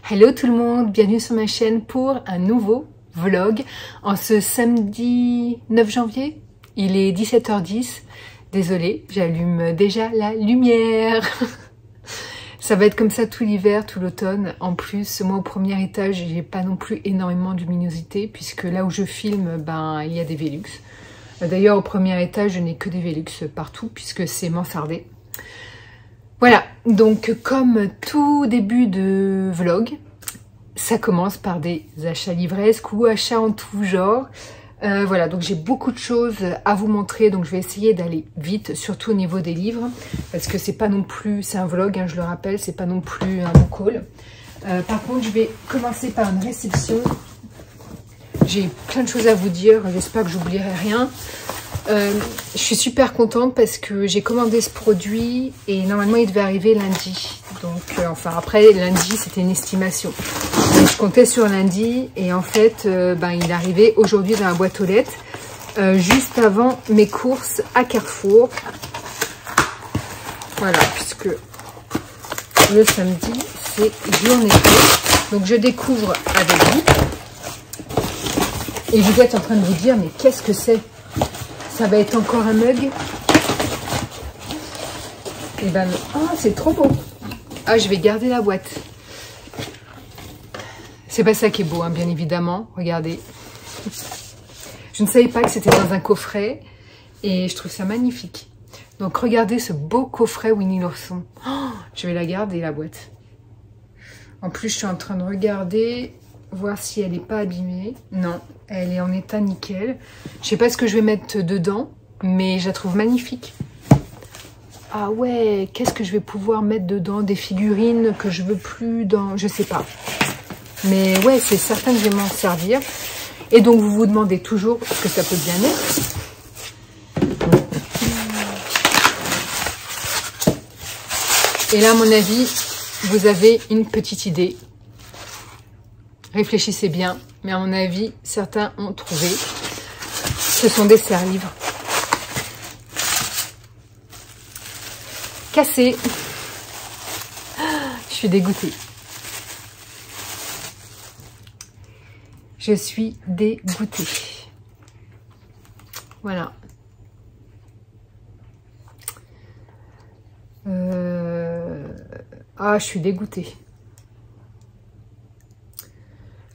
Hello tout le monde, bienvenue sur ma chaîne pour un nouveau vlog en ce samedi 9 janvier. Il est 17h10, désolée, j'allume déjà la lumière. Ça va être comme ça tout l'hiver, tout l'automne. En plus, moi au premier étage, j'ai pas non plus énormément de luminosité puisque là où je filme, il y a des Velux. D'ailleurs au premier étage, je n'ai que des Velux partout puisque c'est mansardé. Voilà, donc comme tout début de vlog, ça commence par des achats livresques ou achats en tout genre. Voilà, donc j'ai beaucoup de choses à vous montrer, donc je vais essayer d'aller vite, surtout au niveau des livres, parce que c'est pas non plus, c'est un vlog, hein, je le rappelle, c'est pas non plus un book haul. Par contre, je vais commencer par une réception. J'ai plein de choses à vous dire, j'espère que j'oublierai rien. Je suis super contente parce que j'ai commandé ce produit et normalement il devait arriver lundi. Donc enfin après lundi c'était une estimation. Mais je comptais sur lundi et en fait il est arrivé aujourd'hui dans la boîte aux lettres juste avant mes courses à Carrefour. Voilà, puisque le samedi c'est journée clé. Donc je découvre avec vous. Et vous êtes en train de vous dire mais qu'est-ce que c'est? Ça va être encore un mug. Et ben, oh, c'est trop beau. Ah, je vais garder la boîte. C'est pas ça qui est beau, hein, bien évidemment. Regardez. Je ne savais pas que c'était dans un coffret. Et je trouve ça magnifique. Donc, regardez ce beau coffret Winnie l'ourson. Oh, je vais la garder, la boîte. En plus, je suis en train de regarder, voir si elle n'est pas abîmée. Non, elle est en état nickel. Je sais pas ce que je vais mettre dedans, mais je la trouve magnifique. Ah ouais, qu'est-ce que je vais pouvoir mettre dedans? Des figurines que je veux plus dans... Je sais pas. Mais ouais, c'est certain que je vais m'en servir. Et donc, vous vous demandez toujours ce que ça peut bien être. Et là, à mon avis, vous avez une petite idée. Réfléchissez bien, mais à mon avis, certains ont trouvé. Ce sont des serre-livres. Cassés. Je suis dégoûtée. Je suis dégoûtée. Voilà. Ah, je suis dégoûtée.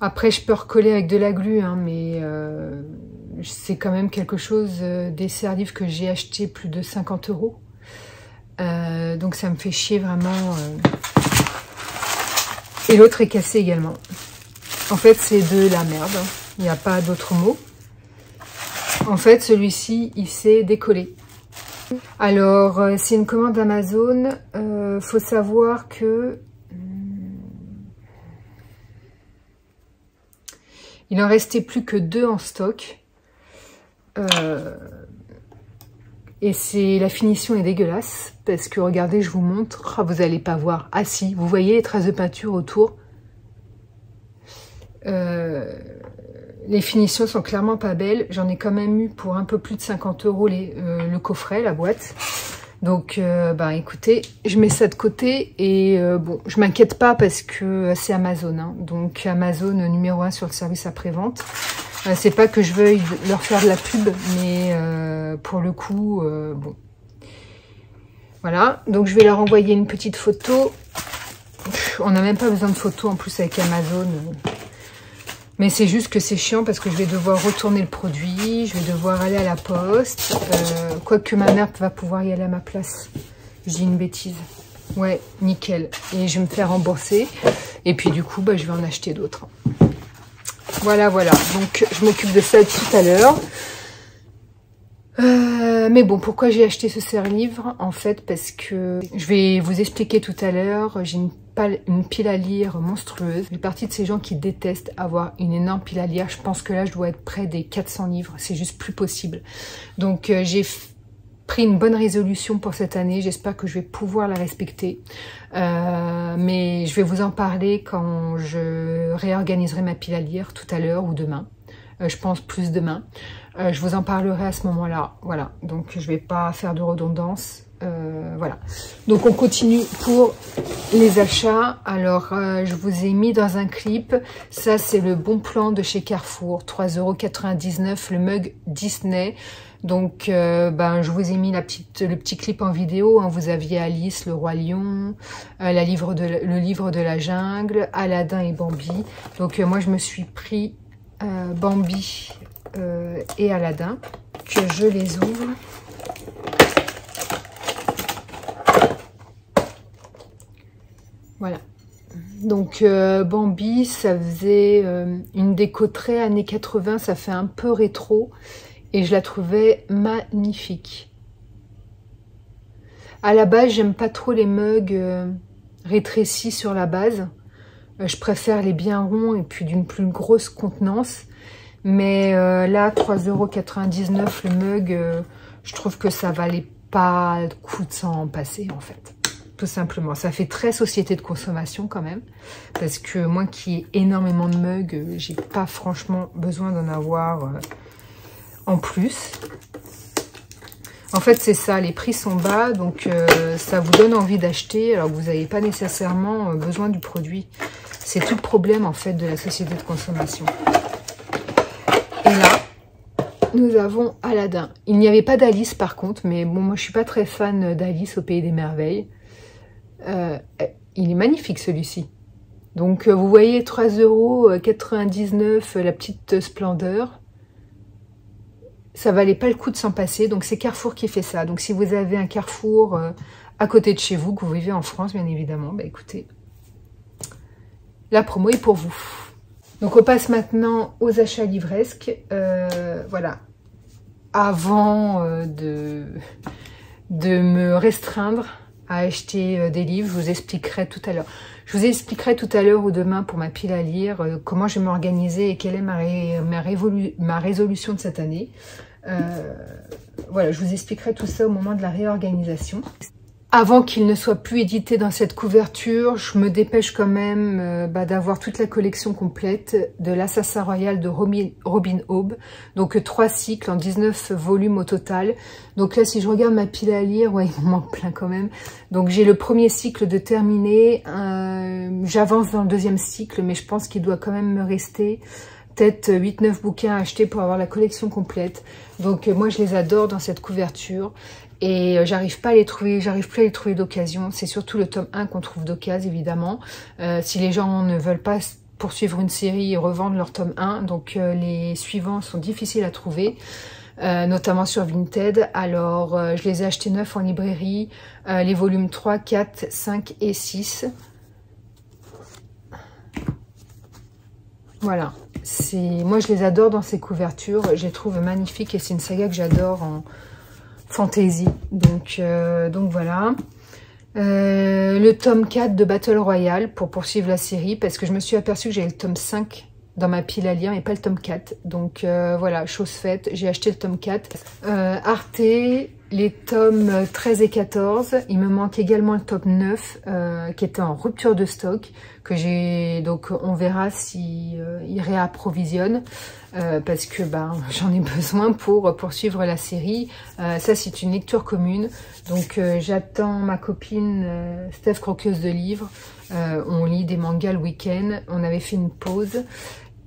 Après, je peux recoller avec de la glu, hein, mais c'est quand même quelque chose, des serre-livres que j'ai acheté plus de 50 €. Donc ça me fait chier vraiment. Et l'autre est cassé également. En fait, c'est de la merde. Hein. Il n'y a pas d'autre mot. En fait, celui-ci, il s'est décollé. Alors, c'est une commande Amazon. Faut savoir que... il en restait plus que 2 en stock. Et la finition est dégueulasse. Parce que regardez, je vous montre. Oh, vous n'allez pas voir. Ah si, vous voyez les traces de peinture autour. Les finitions sont clairement pas belles. J'en ai quand même eu pour un peu plus de 50 € le coffret, la boîte. Donc, écoutez, je mets ça de côté et bon, je m'inquiète pas parce que c'est Amazon. Hein, donc, Amazon numéro 1 sur le service après-vente. C'est pas que je veuille leur faire de la pub, mais pour le coup, bon. Voilà, donc je vais leur envoyer une petite photo. On n'a même pas besoin de photo en plus avec Amazon. Mais c'est juste que c'est chiant parce que je vais devoir retourner le produit, je vais devoir aller à la poste. Quoique ma mère va pouvoir y aller à ma place. Je dis une bêtise. Ouais, nickel. Et je vais me faire rembourser. Et puis du coup, je vais en acheter d'autres. Voilà, voilà. Donc, je m'occupe de ça tout à l'heure. Mais bon, pourquoi j'ai acheté ce serre-livre? En fait, parce que je vais vous expliquer tout à l'heure. J'ai une pile à lire monstrueuse. Je fais partie de ces gens qui détestent avoir une énorme pile à lire. Je pense que là, je dois être près des 400 livres. C'est juste plus possible. Donc, j'ai pris une bonne résolution pour cette année. J'espère que je vais pouvoir la respecter. Mais je vais vous en parler quand je réorganiserai ma pile à lire tout à l'heure ou demain. je pense plus demain. Je vous en parlerai à ce moment-là. Voilà, donc je vais pas faire de redondance. Voilà, donc on continue pour les achats. Alors je vous ai mis dans un clip, ça c'est le bon plan de chez Carrefour, 3,99 € le mug Disney. Donc je vous ai mis le petit clip en vidéo, hein. Vous aviez Alice, le Roi Lion, le livre de la jungle, Aladdin et Bambi. Donc moi je me suis pris Bambi et Aladdin, que je les ouvre. Voilà, donc Bambi, ça faisait une déco très années 80, ça fait un peu rétro et je la trouvais magnifique. À la base, j'aime pas trop les mugs rétrécis sur la base, je préfère les bien ronds et puis d'une plus grosse contenance, mais là, 3,99 € le mug, je trouve que ça valait pas le coup de s'en passer en fait. Tout simplement, ça fait très société de consommation quand même, parce que moi qui ai énormément de mugs, j'ai pas franchement besoin d'en avoir en plus. En fait c'est ça, les prix sont bas, donc ça vous donne envie d'acheter alors que vous n'avez pas nécessairement besoin du produit. C'est tout le problème en fait de la société de consommation. Et là, nous avons Aladdin. Il n'y avait pas d'Alice par contre, mais bon, moi je suis pas très fan d'Alice au Pays des Merveilles. Il est magnifique celui-ci. Donc vous voyez 3,99 € la petite splendeur. Ça valait pas le coup de s'en passer. Donc c'est Carrefour qui fait ça. Donc si vous avez un Carrefour à côté de chez vous, que vous vivez en France bien évidemment, bah écoutez, la promo est pour vous. Donc on passe maintenant aux achats livresques. Voilà. Avant de me restreindre à acheter des livres, je vous expliquerai tout à l'heure. Je vous expliquerai tout à l'heure ou demain pour ma pile à lire, comment je vais m'organiser et quelle est ma résolution de cette année. Voilà, je vous expliquerai tout ça au moment de la réorganisation. Avant qu'il ne soit plus édité dans cette couverture, je me dépêche quand même d'avoir toute la collection complète de l'Assassin Royal de Robin Hood. Donc 3 cycles en 19 volumes au total. Donc là, si je regarde ma pile à lire, ouais, il m'en manque plein quand même. Donc j'ai le premier cycle de terminé. J'avance dans le deuxième cycle, mais je pense qu'il doit quand même me rester peut-être 8-9 bouquins à acheter pour avoir la collection complète. Donc moi, je les adore dans cette couverture. Et j'arrive plus à les trouver d'occasion. C'est surtout le tome 1 qu'on trouve d'occasion, évidemment. Si les gens ne veulent pas poursuivre une série et revendre leur tome 1, donc les suivants sont difficiles à trouver, notamment sur Vinted. Alors, je les ai achetés neufs en librairie, les volumes 3, 4, 5 et 6. Voilà. Moi, je les adore dans ces couvertures. Je les trouve magnifiques et c'est une saga que j'adore en fantasy, donc voilà. Le tome 4 de Battle Royale pour poursuivre la série, parce que je me suis aperçue que j'avais le tome 5 dans ma pile à lire, mais pas le tome 4. Donc voilà, chose faite, j'ai acheté le tome 4. Arte, les tomes 13 et 14. Il me manque également le tome 9 qui était en rupture de stock, que j'ai, donc on verra si il réapprovisionne. Parce que j'en ai besoin pour poursuivre la série. Ça, c'est une lecture commune. Donc, j'attends ma copine Steph, croqueuse de livres. On lit des mangas le week-end. On avait fait une pause.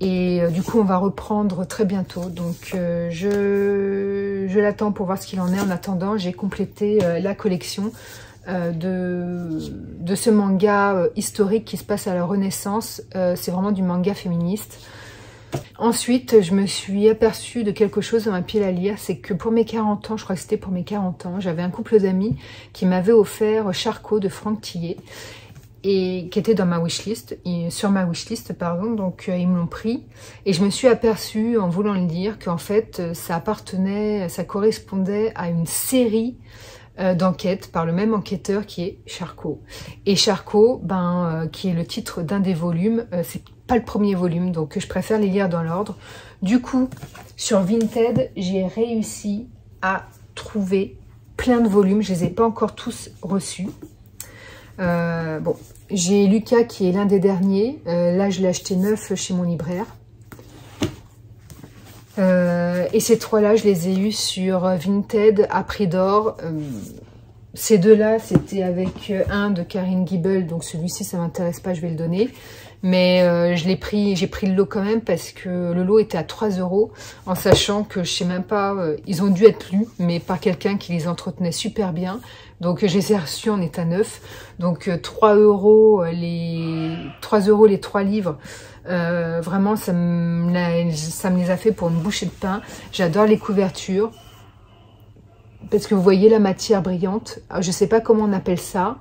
Et du coup, on va reprendre très bientôt. Donc, je l'attends pour voir ce qu'il en est. En attendant, j'ai complété la collection de ce manga historique qui se passe à la Renaissance. C'est vraiment du manga féministe. Ensuite, je me suis aperçue de quelque chose dans ma pile à lire, c'est que pour mes 40 ans, je crois que c'était pour mes 40 ans, j'avais un couple d'amis qui m'avait offert Charcot de Franck Tillet, et qui était dans ma wishlist, sur ma wishlist, pardon, donc ils me l'ont pris, et je me suis aperçue en voulant le lire qu'en fait, ça correspondait à une série d'enquête par le même enquêteur qui est Charcot. Et Charcot, qui est le titre d'un des volumes, c'est pas le premier volume, donc je préfère les lire dans l'ordre. Du coup, sur Vinted, j'ai réussi à trouver plein de volumes. Je les ai pas encore tous reçus. Bon, j'ai Lucas qui est l'un des derniers. Là, je l'ai acheté neuf chez mon libraire. Et ces trois-là, je les ai eus sur Vinted à prix d'or. Ces deux-là, c'était avec un de Karine Giebel, donc celui-ci, ça m'intéresse pas, je vais le donner. Mais j'ai pris le lot quand même parce que le lot était à 3 €, en sachant que je sais même pas, ils ont dû être lus, mais par quelqu'un qui les entretenait super bien. Donc je les ai reçus en état neuf. Donc 3 € les 3 livres. Vraiment, ça me les a fait pour une bouchée de pain. J'adore les couvertures. Parce que vous voyez la matière brillante. Je sais pas comment on appelle ça.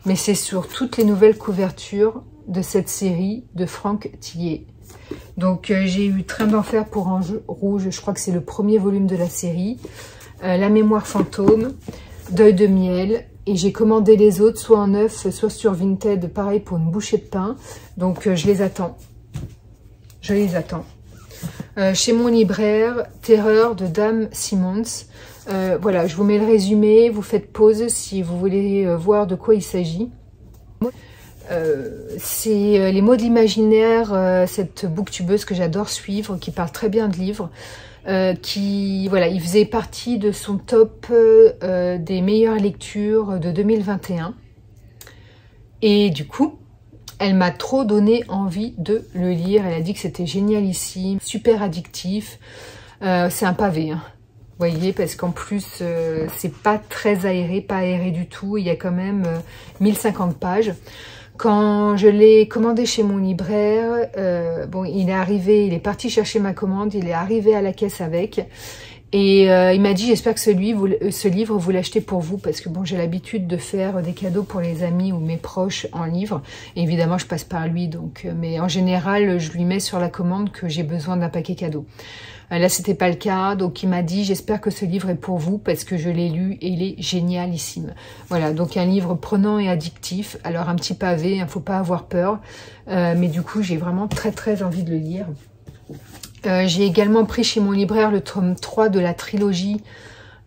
Mais c'est sur toutes les nouvelles couvertures de cette série de Franck Tillier. Donc j'ai eu Train d'enfer pour Ange Rouge, je crois que c'est le premier volume de la série. La mémoire fantôme, Deuil de miel. Et j'ai commandé les autres, soit en neuf, soit sur Vinted, pareil pour une bouchée de pain. Donc je les attends. Je les attends. Chez mon libraire, Terreur de Dame Simmons. Voilà, je vous mets le résumé, vous faites pause si vous voulez voir de quoi il s'agit. C'est Les mots de l'imaginaire, cette booktubeuse que j'adore suivre, qui parle très bien de livres, voilà, il faisait partie de son top des meilleures lectures de 2021. Et du coup, elle m'a trop donné envie de le lire. Elle a dit que c'était génialissime, super addictif. C'est un pavé, hein. Vous voyez, parce qu'en plus, c'est pas très aéré, pas aéré du tout. Il y a quand même 1050 pages. Quand je l'ai commandé chez mon libraire, bon, il est parti chercher ma commande, il est arrivé à la caisse avec. Et il m'a dit, j'espère que ce livre, vous l'achetez pour vous, parce que bon, j'ai l'habitude de faire des cadeaux pour les amis ou mes proches en livre. Et évidemment, je passe par lui, donc. Mais en général, je lui mets sur la commande que j'ai besoin d'un paquet cadeau. Là, c'était pas le cas, donc il m'a dit, j'espère que ce livre est pour vous, parce que je l'ai lu et il est génialissime. Voilà, donc un livre prenant et addictif. Alors un petit pavé, il ne faut pas avoir peur, mais du coup, j'ai vraiment très très envie de le lire. J'ai également pris chez mon libraire le tome 3 de la trilogie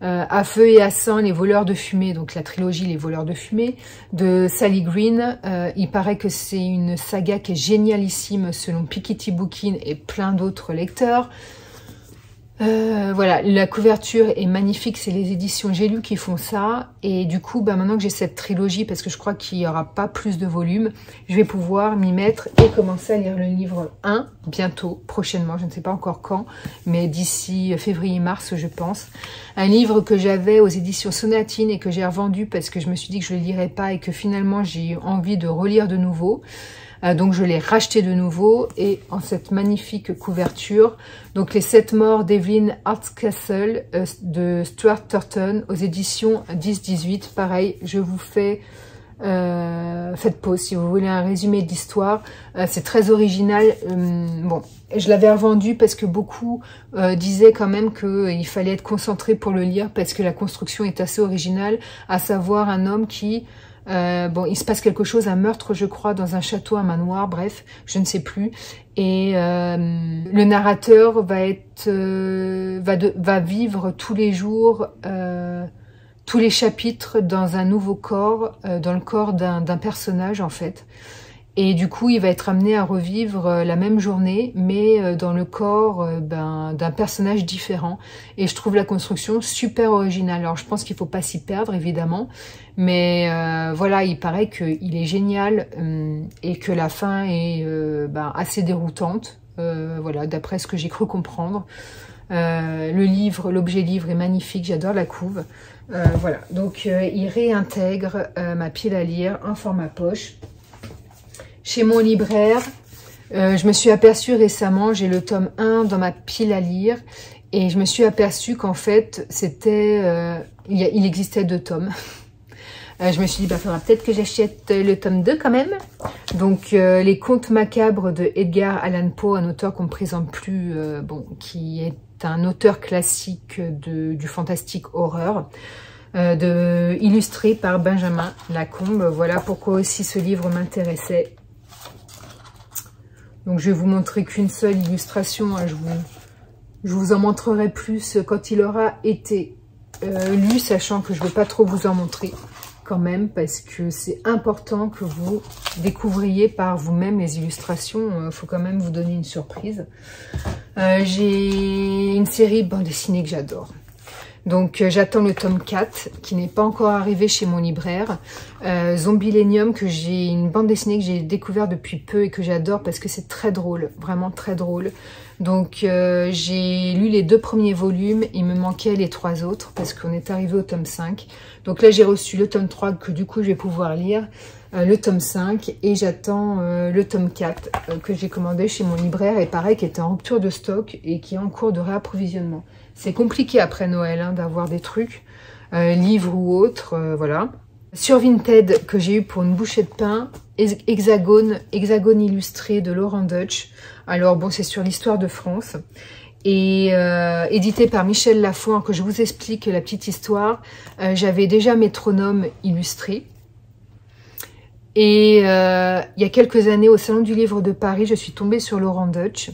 À feu et à sang, les voleurs de fumée, donc la trilogie Les voleurs de fumée, de Sally Green. Il paraît que c'est une saga qui est génialissime selon Piketty Bookin et plein d'autres lecteurs. Voilà, la couverture est magnifique, c'est les éditions J'ai lu qui font ça, et du coup, bah, maintenant que j'ai cette trilogie, parce que je crois qu'il n'y aura pas plus de volumes, je vais pouvoir m'y mettre et commencer à lire le livre 1, bientôt, prochainement, je ne sais pas encore quand, mais d'ici février-mars, je pense. Un livre que j'avais aux éditions Sonatine et que j'ai revendu parce que je me suis dit que je ne le lirais pas et que finalement j'ai eu envie de relire de nouveau. Donc je l'ai racheté de nouveau et en cette magnifique couverture. Donc les 7 morts d'Evelyn Hardcastle de Stuart Turton aux éditions 10-18. Pareil, je vous fais... faites pause si vous voulez un résumé de l'histoire. C'est très original. Bon, je l'avais revendu parce que beaucoup disaient quand même qu'il fallait être concentré pour le lire parce que la construction est assez originale, à savoir un homme qui... bon, il se passe quelque chose, un meurtre, je crois, dans un château, un manoir, bref, je ne sais plus. Et le narrateur va vivre tous les jours, tous les chapitres dans un nouveau corps, dans le corps d'un personnage en fait. Et du coup, il va être amené à revivre la même journée, mais dans le corps d'un personnage différent. Et je trouve la construction super originale. Alors, je pense qu'il ne faut pas s'y perdre, évidemment. Mais voilà, il paraît qu'il est génial et que la fin est assez déroutante. Voilà, d'après ce que j'ai cru comprendre. L'objet livre est magnifique, j'adore la couve. Voilà, donc il réintègre ma pile à lire en format poche. Chez mon libraire, je me suis aperçue récemment, j'ai le tome 1 dans ma pile à lire, et je me suis aperçue qu'en fait, il existait 2 tomes. Je me suis dit, faudra peut-être que j'achète le tome 2 quand même. Donc, Les Contes macabres de Edgar Allan Poe, un auteur qu'on ne présente plus, qui est un auteur classique du fantastique horreur. Illustré par Benjamin Lacombe. Voilà pourquoi aussi ce livre m'intéressait. Donc je vais vous montrer qu'une seule illustration. Hein, je vous en montrerai plus quand il aura été lu, sachant que je ne vais pas trop vous en montrer. quand même, parce que c'est important que vous découvriez par vous-même les illustrations. Il faut quand même vous donner une surprise. J'ai une série bande dessinée que j'adore. Donc j'attends le tome 4 qui n'est pas encore arrivé chez mon libraire. Zombilenium, que j'ai une bande dessinée que j'ai découvert depuis peu et que j'adore parce que c'est très drôle, vraiment très drôle. Donc j'ai lu les 2 premiers volumes, il me manquait les 3 autres parce qu'on est arrivé au tome 5. Donc là j'ai reçu le tome 3 que du coup je vais pouvoir lire, le tome 5 et j'attends le tome 4 que j'ai commandé chez mon libraire et pareil qui était en rupture de stock et qui est en cours de réapprovisionnement. C'est compliqué après Noël hein, d'avoir des trucs, livres ou autres, voilà. Sur Vinted, que j'ai eu pour une bouchée de pain, Hexagone illustré de Laurent Deutsch. Alors bon, c'est sur l'histoire de France. Et édité par Michel Lafon, que je vous explique la petite histoire. J'avais déjà Métronome illustré. Et il y a quelques années, au Salon du Livre de Paris, je suis tombée sur Laurent Deutsch.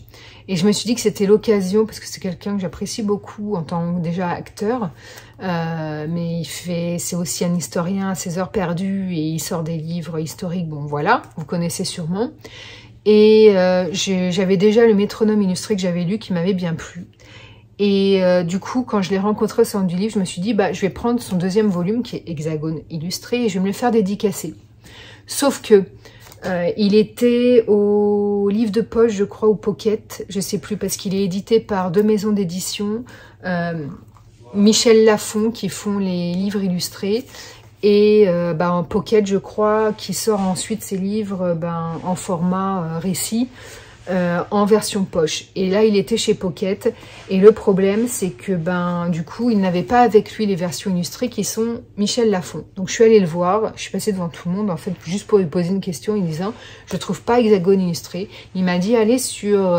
Et je me suis dit que c'était l'occasion, parce que c'est quelqu'un que j'apprécie beaucoup en tant que déjà acteur. Mais c'est aussi un historien à ses heures perdues et il sort des livres historiques. Bon voilà, vous connaissez sûrement. Et j'avais déjà le Métronome illustré que j'avais lu qui m'avait bien plu. Et du coup, quand je l'ai rencontré au Salon du Livre, je me suis dit, bah, je vais prendre son 2e volume qui est Hexagone illustré et je vais me le faire dédicacer. Sauf que il était au livre de poche, je crois, au Pocket, je sais plus, parce qu'il est édité par 2 maisons d'édition, Michel Lafon, qui font les livres illustrés, et en Pocket, je crois, qui sort ensuite ses livres en format récit, en version poche. Et là, il était chez Pocket. Et le problème, c'est que du coup, il n'avait pas avec lui les versions illustrées qui sont Michel Lafon. Donc, je suis allée le voir. Je suis passée devant tout le monde, en fait, juste pour lui poser une question, en disant, je trouve pas Hexagone illustré. Il m'a dit, allez sur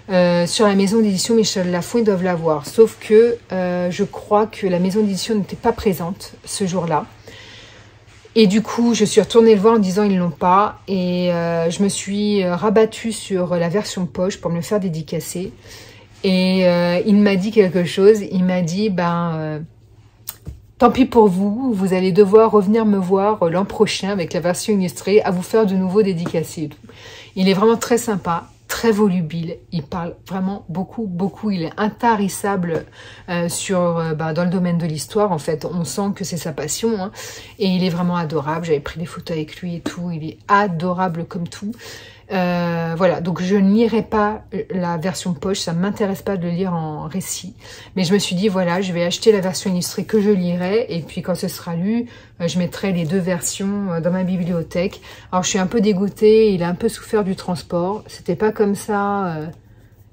la maison d'édition Michel Lafon, ils doivent l'avoir. Sauf que je crois que la maison d'édition n'était pas présente ce jour-là. Et du coup, je suis retournée le voir en disant ils l'ont pas. Et je me suis rabattue sur la version poche pour me le faire dédicacer. Et il m'a dit quelque chose. Il m'a dit, tant pis pour vous, vous allez devoir revenir me voir l'an prochain avec la version illustrée à vous faire de nouveau dédicacer et tout. Il est vraiment très sympa. Très volubile, il parle vraiment beaucoup, il est intarissable dans le domaine de l'histoire, en fait, on sent que c'est sa passion, hein, et il est vraiment adorable, j'avais pris des photos avec lui et tout, il est adorable comme tout. Voilà, donc je ne lirai pas la version poche, ça ne m'intéresse pas de le lire en récit, mais je me suis dit, voilà, je vais acheter la version illustrée que je lirai, et puis quand ce sera lu, je mettrai les 2 versions dans ma bibliothèque. Alors je suis un peu dégoûtée, il a un peu souffert du transport, c'était pas comme ça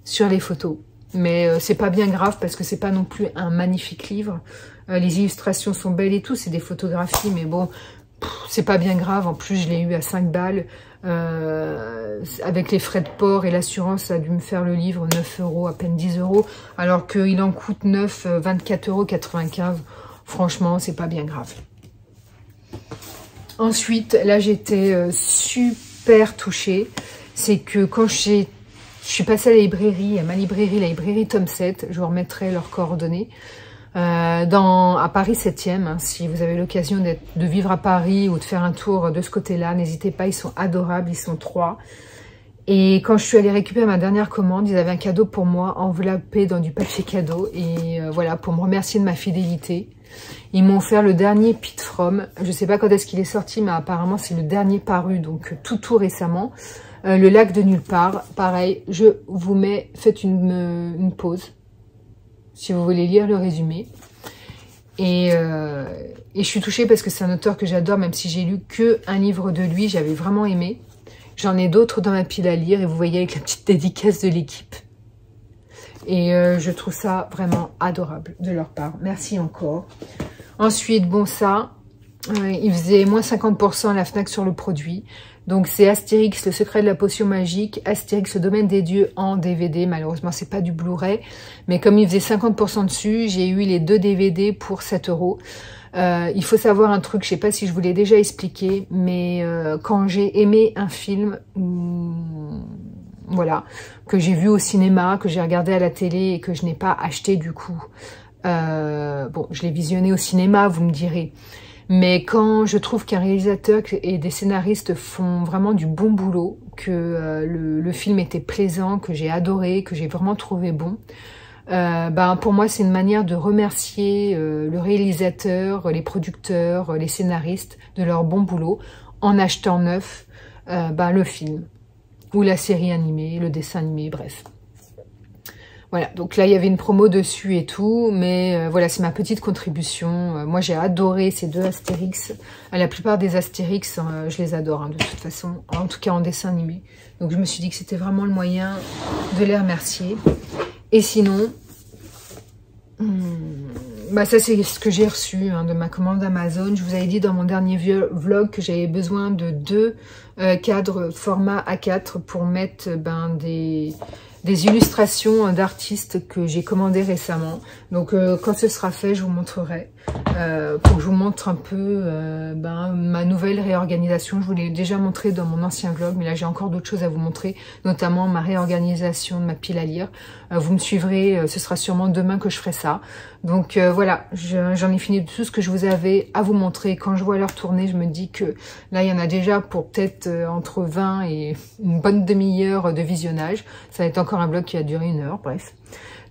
sur les photos, mais c'est pas bien grave parce que c'est pas non plus un magnifique livre, les illustrations sont belles et tout, c'est des photographies, mais bon, c'est pas bien grave, en plus je l'ai eu à 5 balles, avec les frais de port et l'assurance, ça a dû me faire le livre 9 €, à peine 10 €, alors qu'il en coûte 9, 24,95 €. Franchement, c'est pas bien grave. Ensuite, là, j'étais super touchée. C'est que quand je suis passée à la librairie, la librairie Tome 7, je vous remettrai leurs coordonnées, à Paris 7e, hein, si vous avez l'occasion de vivre à Paris ou de faire un tour de ce côté-là, n'hésitez pas, ils sont adorables, ils sont 3. Et quand je suis allée récupérer ma dernière commande, ils avaient un cadeau pour moi, enveloppé dans du papier cadeau, et voilà, pour me remercier de ma fidélité. Ils m'ont offert le dernier Pete From, je sais pas quand est-ce qu'il est sorti, mais apparemment c'est le dernier paru, donc tout récemment. Le lac de nulle part, pareil, je vous mets, faites une pause, si vous voulez lire le résumé. Et je suis touchée parce que c'est un auteur que j'adore, même si j'ai lu que un livre de lui, j'avais vraiment aimé. J'en ai d'autres dans ma pile à lire, et vous voyez avec la petite dédicace de l'équipe. Et je trouve ça vraiment adorable de leur part. Merci encore. Ensuite, bon ça, il faisait moins 50% à la Fnac sur le produit. Donc c'est Astérix, le secret de la potion magique, Astérix, le domaine des dieux en DVD. Malheureusement, c'est pas du Blu-ray. Mais comme il faisait 50% dessus, j'ai eu les 2 DVD pour 7 €. Il faut savoir un truc, je sais pas si je vous l'ai déjà expliqué, mais quand j'ai aimé un film, voilà, que j'ai vu au cinéma, que j'ai regardé à la télé et que je n'ai pas acheté du coup, bon, je l'ai visionné au cinéma, vous me direz. Mais quand je trouve qu'un réalisateur et des scénaristes font vraiment du bon boulot, que le film était plaisant, que j'ai adoré, que j'ai vraiment trouvé bon, pour moi c'est une manière de remercier le réalisateur, les producteurs, les scénaristes de leur bon boulot en achetant neuf le film ou la série animée, le dessin animé, bref. Voilà, donc là il y avait une promo dessus et tout, mais voilà, c'est ma petite contribution. Moi j'ai adoré ces deux Astérix. La plupart des Astérix, je les adore de toute façon, en tout cas en dessin animé. Donc je me suis dit que c'était vraiment le moyen de les remercier. Et sinon, ça c'est ce que j'ai reçu de ma commande Amazon. Je vous avais dit dans mon dernier vlog que j'avais besoin de 2 cadres format A4 pour mettre des illustrations d'artistes que j'ai commandées récemment. Donc quand ce sera fait, je vous montrerai. Pour que je vous montre un peu ma nouvelle réorganisation. Je vous l'ai déjà montré dans mon ancien vlog, mais là j'ai encore d'autres choses à vous montrer, notamment ma réorganisation de ma pile à lire. Vous me suivrez, ce sera sûrement demain que je ferai ça. Donc voilà, j'en ai fini de tout ce que je vous avais à vous montrer. Quand je vois l'heure tourner, je me dis que là il y en a déjà pour peut-être entre 20 et une bonne demi-heure de visionnage. Ça va être encore un vlog qui va durer 1 heure, bref.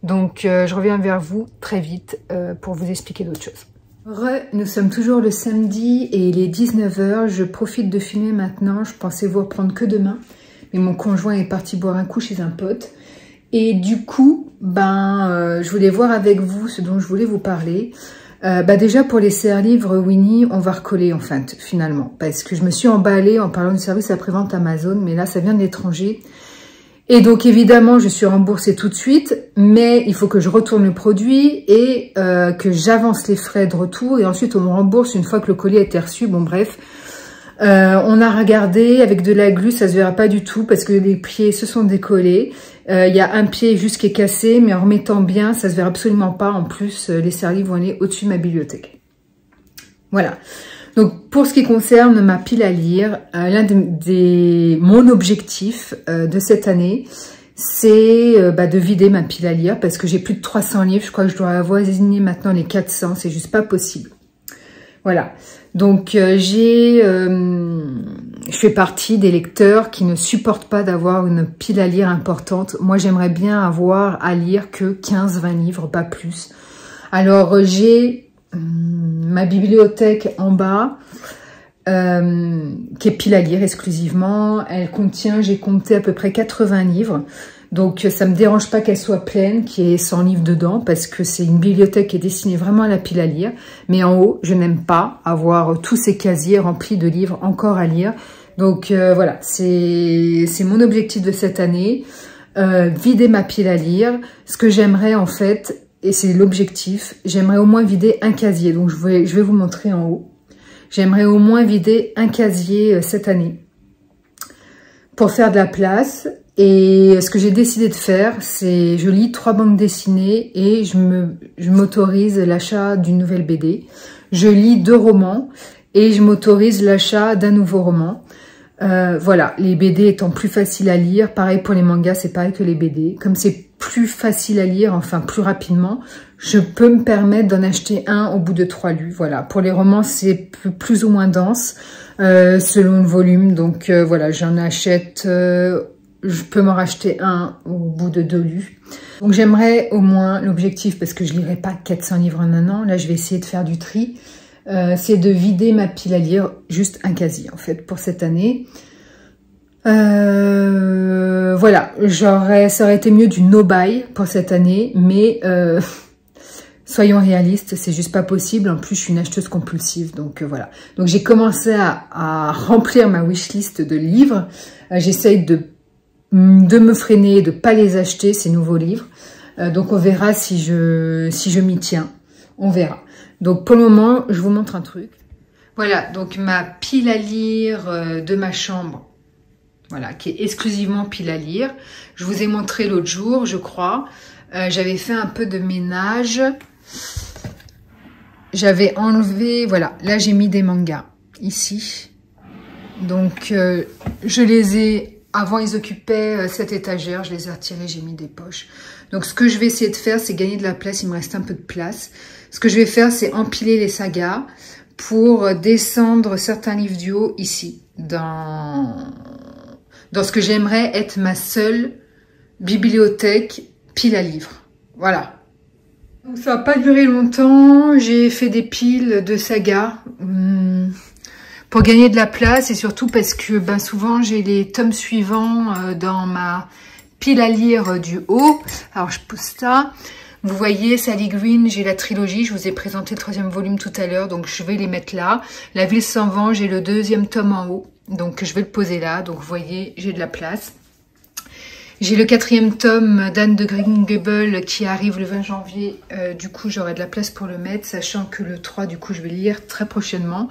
Donc je reviens vers vous très vite pour vous expliquer d'autres choses. Nous sommes toujours le samedi et il est 19 h. Je profite de filmer maintenant. Je pensais vous reprendre que demain. Mais mon conjoint est parti boire un coup chez un pote. Et du coup, je voulais voir avec vous ce dont je voulais vous parler. Déjà pour les serre-livres Winnie, on va recoller en fait, finalement. Parce que je me suis emballée en parlant du service après-vente Amazon. Mais là, ça vient de l'étranger. Et donc évidemment, je suis remboursée tout de suite, mais il faut que je retourne le produit et que j'avance les frais de retour. Et ensuite, on me rembourse une fois que le colis a été reçu. Bon bref, on a regardé avec de la glu, ça se verra pas du tout parce que les pieds se sont décollés. Il y a un pied juste qui est cassé, mais en remettant bien, ça se verra absolument pas. En plus, les serre-livres vont aller au-dessus de ma bibliothèque. Voilà. Donc, pour ce qui concerne ma pile à lire, mon objectif de cette année, c'est de vider ma pile à lire parce que j'ai plus de 300 livres. Je crois que je dois avoisiner maintenant les 400. C'est juste pas possible. Voilà. Donc, je fais partie des lecteurs qui ne supportent pas d'avoir une pile à lire importante. Moi, j'aimerais bien avoir à lire que 15-20 livres, pas plus. Alors, j'ai ma bibliothèque en bas, qui est pile à lire exclusivement. Elle contient, j'ai compté à peu près 80 livres. Donc ça me dérange pas qu'elle soit pleine, qu'il y ait 100 livres dedans, parce que c'est une bibliothèque qui est destinée vraiment à la pile à lire. Mais en haut, je n'aime pas avoir tous ces casiers remplis de livres encore à lire. Donc voilà, c'est mon objectif de cette année. Vider ma pile à lire. Ce que j'aimerais en fait, et c'est l'objectif, j'aimerais au moins vider un casier. Donc je vais vous montrer en haut. J'aimerais au moins vider un casier cette année pour faire de la place. Et ce que j'ai décidé de faire, c'est je lis 3 bandes dessinées et je m'autorise l'achat d'une nouvelle BD. Je lis 2 romans et je m'autorise l'achat d'un nouveau roman. Voilà, les BD étant plus faciles à lire, pareil pour les mangas, c'est pareil que les BD. Comme c'est plus facile à lire, enfin plus rapidement, je peux me permettre d'en acheter un au bout de 3 lus. Voilà, pour les romans, c'est plus ou moins dense selon le volume. Donc voilà, j'en achète, je peux m'en racheter un au bout de 2 lus. Donc j'aimerais au moins, l'objectif, parce que je lirai pas 400 livres en un an, là je vais essayer de faire du tri. C'est de vider ma pile à lire, juste un casier en fait pour cette année. Voilà, ça aurait été mieux du no-buy pour cette année, mais soyons réalistes, c'est juste pas possible. En plus, je suis une acheteuse compulsive, donc voilà. Donc j'ai commencé à remplir ma wishlist de livres. J'essaye de me freiner, de pas les acheter ces nouveaux livres. Donc on verra si je m'y tiens. On verra. Donc pour le moment, je vous montre un truc. Voilà, donc ma pile à lire de ma chambre. Voilà, qui est exclusivement pile à lire. Je vous ai montré l'autre jour, je crois. J'avais fait un peu de ménage. J'avais enlevé, voilà, là j'ai mis des mangas, ici. Donc je les ai, avant ils occupaient cette étagère, je les ai retirés, j'ai mis des poches. Donc ce que je vais essayer de faire, c'est gagner de la place, il me reste un peu de place. Ce que je vais faire, c'est empiler les sagas pour descendre certains livres du haut ici, dans ce que j'aimerais être ma seule bibliothèque pile à livres. Voilà. Donc ça n'a pas duré longtemps, j'ai fait des piles de sagas pour gagner de la place et surtout parce que ben, souvent j'ai les tomes suivants dans ma pile à lire du haut. Alors je pose ça. Vous voyez, Sally Green, j'ai la trilogie, je vous ai présenté le 3e volume tout à l'heure, donc je vais les mettre là. La ville sans vent, j'ai le 2e tome en haut, donc je vais le poser là, donc vous voyez, j'ai de la place. J'ai le 4e tome d'Anne de Green Gables qui arrive le 20 janvier, du coup j'aurai de la place pour le mettre, sachant que le 3, du coup je vais le lire très prochainement.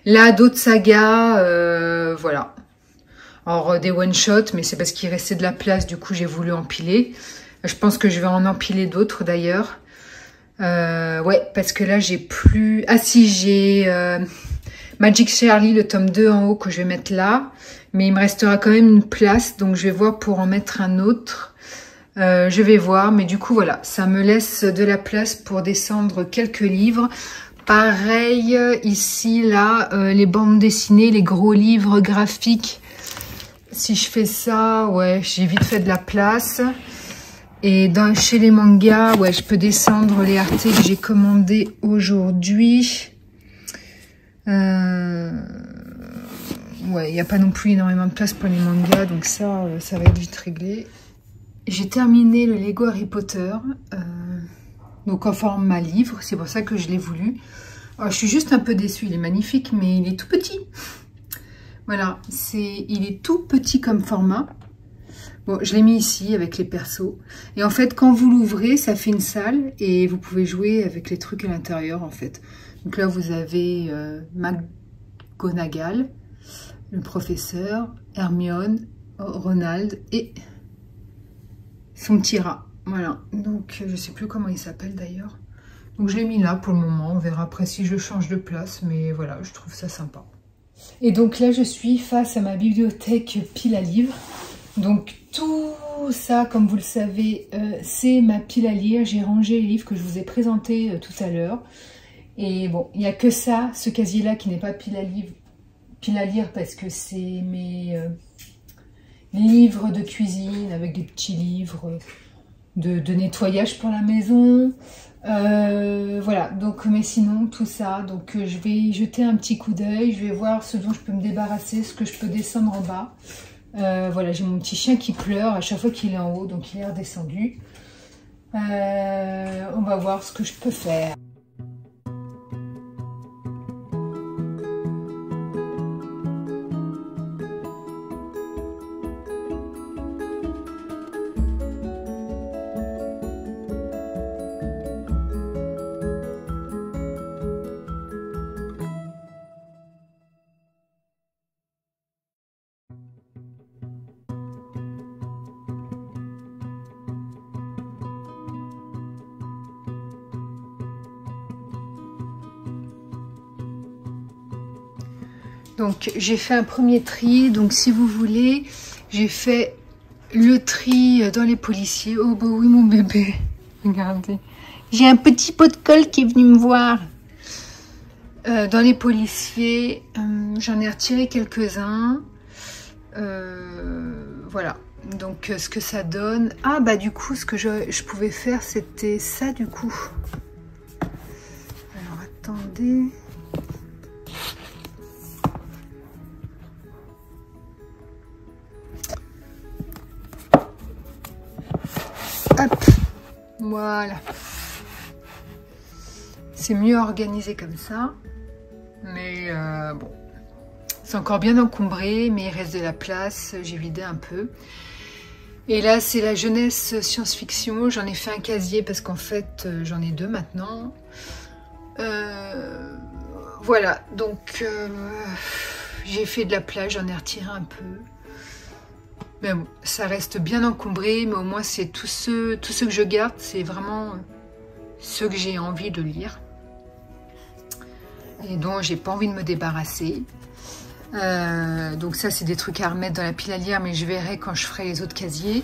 Là, d'autres sagas, voilà. Alors des one-shot, mais c'est parce qu'il restait de la place, du coup j'ai voulu empiler. Je pense que je vais en empiler d'autres d'ailleurs. Ouais, parce que là, j'ai plus... Ah si, j'ai Magic Shirley, le tome 2 en haut que je vais mettre là. Mais il me restera quand même une place, donc je vais voir pour en mettre un autre. Je vais voir, mais du coup, voilà. Ça me laisse de la place pour descendre quelques livres. Pareil, ici, là, les bandes dessinées, les gros livres graphiques. Si je fais ça, ouais, j'ai vite fait de la place. Et chez les mangas, ouais, je peux descendre les Arte que j'ai commandés aujourd'hui. Ouais, il n'y a pas non plus énormément de place pour les mangas, donc ça va être vite réglé. J'ai terminé le Lego Harry Potter, donc en format livre, c'est pour ça que je l'ai voulu. Alors, je suis juste un peu déçue, il est magnifique, mais il est tout petit. Voilà, il est tout petit comme format. Bon, je l'ai mis ici avec les persos. Et en fait, quand vous l'ouvrez, ça fait une salle et vous pouvez jouer avec les trucs à l'intérieur, en fait. Donc là, vous avez McGonagall, le professeur, Hermione, Ronald et son petit rat. Voilà. Donc, je sais plus comment il s'appelle d'ailleurs. Donc, je l'ai mis là pour le moment. On verra après si je change de place. Mais voilà, je trouve ça sympa. Et donc là, je suis face à ma bibliothèque pile à livres. Donc tout ça, comme vous le savez, c'est ma pile à lire. J'ai rangé les livres que je vous ai présentés tout à l'heure. Et bon, il n'y a que ça, ce casier-là qui n'est pas pile à lire parce que c'est mes livres de cuisine avec des petits livres de nettoyage pour la maison. Voilà, donc mais sinon tout ça, donc je vais y jeter un petit coup d'œil, je vais voir ce dont je peux me débarrasser, ce que je peux descendre en bas. Voilà, j'ai mon petit chien qui pleure à chaque fois qu'il est en haut, donc il est redescendu. On va voir ce que je peux faire. Donc j'ai fait un premier tri, donc si vous voulez, j'ai fait le tri dans les policiers. Oh bah oui mon bébé, regardez. J'ai un petit pot de colle qui est venu me voir. Dans les policiers, j'en ai retiré quelques-uns. Voilà, donc ce que ça donne. Ah bah du coup, ce que je pouvais faire, c'était ça du coup. Alors attendez... Hop, voilà. C'est mieux organisé comme ça. Mais bon, c'est encore bien encombré, mais il reste de la place. J'ai vidé un peu. Et là, c'est la jeunesse science-fiction. J'en ai fait un casier parce qu'en fait, j'en ai deux maintenant. Voilà, donc j'ai fait de la place, j'en ai retiré un peu. Mais bon, ça reste bien encombré, mais au moins c'est tous ceux que je garde, c'est vraiment ceux que j'ai envie de lire et dont j'ai pas envie de me débarrasser. Donc ça c'est des trucs à remettre dans la pile à lire, mais je verrai quand je ferai les autres casiers.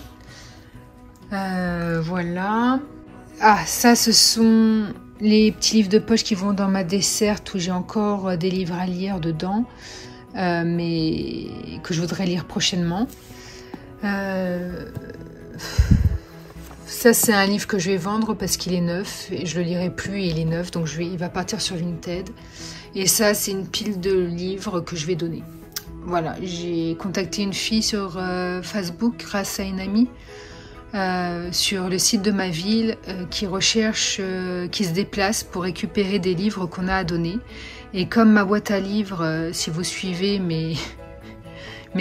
Voilà. Ah, ça ce sont les petits livres de poche qui vont dans ma desserte où j'ai encore des livres à lire dedans, mais que je voudrais lire prochainement. Ça, c'est un livre que je vais vendre parce qu'il est neuf et je le lirai plus et il est neuf, donc il va partir sur Vinted. Et ça, c'est une pile de livres que je vais donner. Voilà, j'ai contacté une fille sur Facebook grâce à une amie sur le site de ma ville qui recherche, qui se déplace pour récupérer des livres qu'on a à donner. Et comme ma boîte à livres, si vous suivez mes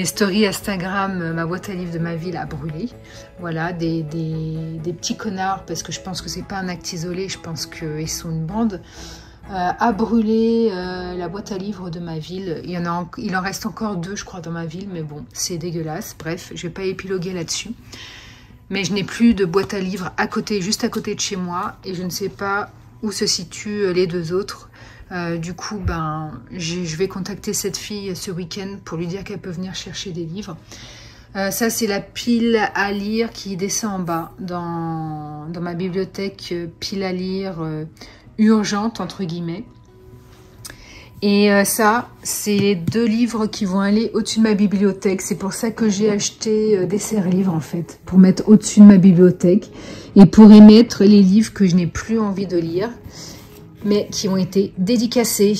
stories Instagram, ma boîte à livres de ma ville a brûlé. Voilà, des petits connards, parce que je pense que c'est pas un acte isolé, je pense qu'ils sont une bande, a brûlé la boîte à livres de ma ville. Il en reste encore 2, je crois, dans ma ville, mais bon, c'est dégueulasse. Bref, je vais pas épiloguer là-dessus. Mais je n'ai plus de boîte à livres à côté, juste à côté de chez moi, et je ne sais pas où se situent les 2 autres. Du coup, je vais contacter cette fille ce week-end pour lui dire qu'elle peut venir chercher des livres. Ça, c'est la pile à lire qui descend en bas dans ma bibliothèque, pile à lire urgente, entre guillemets. Et ça, c'est les 2 livres qui vont aller au-dessus de ma bibliothèque. C'est pour ça que j'ai acheté des serre-livres, en fait, pour mettre au-dessus de ma bibliothèque et pour y mettre les livres que je n'ai plus envie de lire, mais qui ont été dédicacés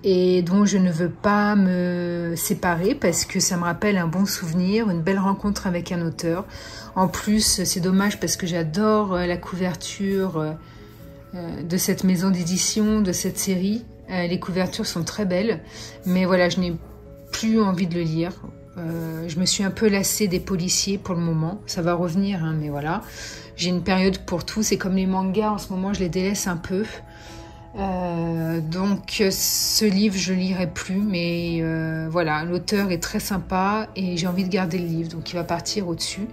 et dont je ne veux pas me séparer parce que ça me rappelle un bon souvenir, une belle rencontre avec un auteur. En plus, c'est dommage parce que j'adore la couverture de cette maison d'édition, de cette série. Les couvertures sont très belles, mais voilà, je n'ai plus envie de le lire. Je me suis un peu lassée des policiers pour le moment. Ça va revenir, hein, mais voilà. J'ai une période pour tout. C'est comme les mangas, en ce moment, je les délaisse un peu. Donc ce livre je lirai plus, mais voilà, l'auteur est très sympa et j'ai envie de garder le livre, donc il va partir au-dessus.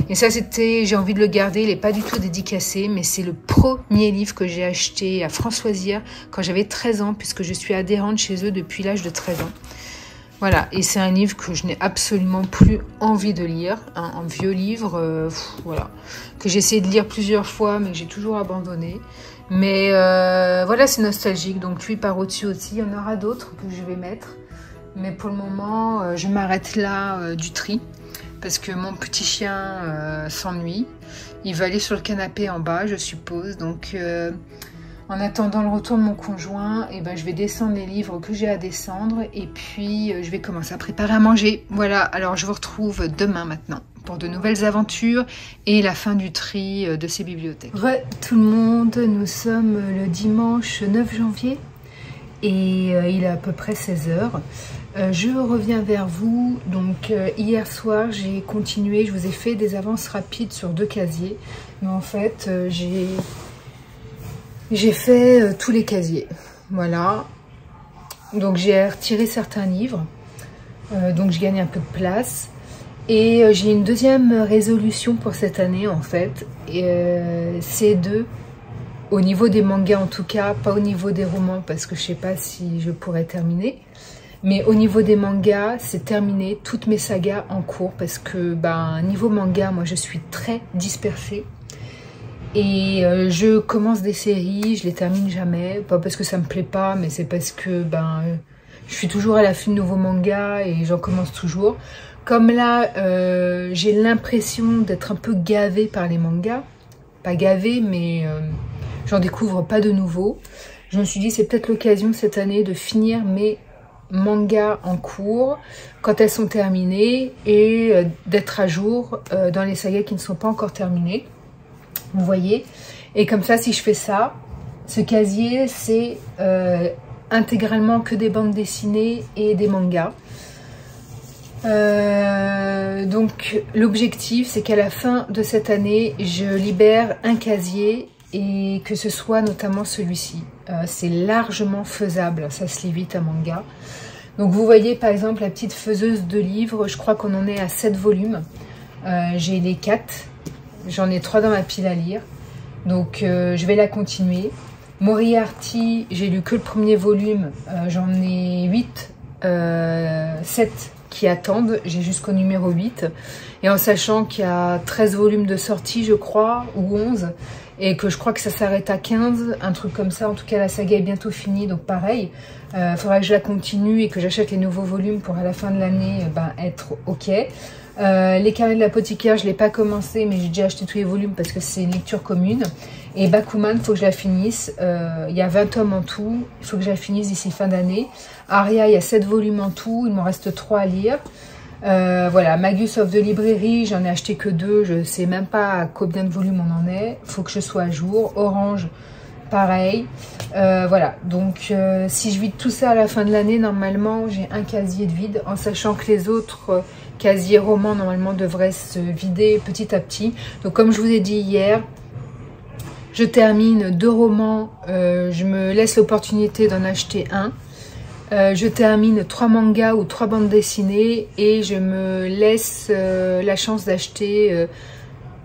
Et ça, j'ai envie de le garder, il n'est pas du tout dédicacé, mais c'est le premier livre que j'ai acheté à Françoisière quand j'avais 13 ans, puisque je suis adhérente chez eux depuis l'âge de 13 ans. Voilà, et c'est un livre que je n'ai absolument plus envie de lire, hein, un vieux livre, voilà, que j'ai essayé de lire plusieurs fois, mais que j'ai toujours abandonné. Mais voilà, c'est nostalgique, donc lui part au-dessus aussi. Il y en aura d'autres que je vais mettre, mais pour le moment, je m'arrête là du tri, parce que mon petit chien s'ennuie. Il va aller sur le canapé en bas, je suppose, donc en attendant le retour de mon conjoint, je vais descendre les livres que j'ai à descendre, et puis je vais commencer à préparer à manger. Voilà, alors je vous retrouve demain maintenant pour de nouvelles aventures et la fin du tri de ces bibliothèques. Tout le monde, nous sommes le dimanche 9 janvier et il est à peu près 16 h. Je reviens vers vous. Donc hier soir, j'ai continué, je vous ai fait des avances rapides sur 2 casiers, mais en fait, j'ai fait tous les casiers. Voilà. Donc j'ai retiré certains livres, donc je gagne un peu de place. Et j'ai une deuxième résolution pour cette année en fait, c'est au niveau des mangas en tout cas, pas au niveau des romans parce que je sais pas si je pourrais terminer, mais au niveau des mangas, c'est terminé toutes mes sagas en cours parce que niveau manga, moi je suis très dispersée et je commence des séries, je les termine jamais, pas parce que ça me plaît pas, mais c'est parce que je suis toujours à l'affût de nouveaux mangas et j'en commence toujours. Comme là, j'ai l'impression d'être un peu gavée par les mangas. Pas gavée, mais j'en découvre pas de nouveaux. Je me suis dit, c'est peut-être l'occasion cette année de finir mes mangas en cours quand elles sont terminées et d'être à jour dans les sagas qui ne sont pas encore terminées. Vous voyez? Et comme ça, si je fais ça, ce casier, c'est intégralement que des bandes dessinées et des mangas. Donc l'objectif c'est qu'à la fin de cette année je libère un casier et que ce soit notamment celui-ci. C'est largement faisable, ça se lit vite un manga. Donc vous voyez par exemple la petite faiseuse de livres, je crois qu'on en est à 7 volumes. J'ai les 4, j'en ai 3 dans ma pile à lire, donc je vais la continuer. Moriarty, j'ai lu que le premier volume, j'en ai 8, 7 qui attendent, j'ai jusqu'au numéro 8, et en sachant qu'il y a 13 volumes de sortie je crois, ou 11, et que je crois que ça s'arrête à 15, un truc comme ça. En tout cas, la saga est bientôt finie, donc pareil, faudra que je la continue et que j'achète les nouveaux volumes pour à la fin de l'année être ok. Les carnets de l'apothicaire, je ne l'ai pas commencé, mais j'ai déjà acheté tous les volumes parce que c'est une lecture commune. Et Bakuman, il faut que je la finisse. Il y a 20 tomes en tout, il faut que je la finisse d'ici fin d'année. Aria, il y a 7 volumes en tout, il m'en reste 3 à lire. Voilà, Magus of the Librairie, j'en ai acheté que 2, je sais même pas à combien de volumes on en est, faut que je sois à jour. Orange, pareil. Voilà, donc si je vide tout ça à la fin de l'année, normalement j'ai un casier de vide, en sachant que les autres casiers romans normalement devraient se vider petit à petit. Donc comme je vous ai dit hier, je termine 2 romans, je me laisse l'opportunité d'en acheter un. Je termine 3 mangas ou 3 bandes dessinées et je me laisse la chance d'acheter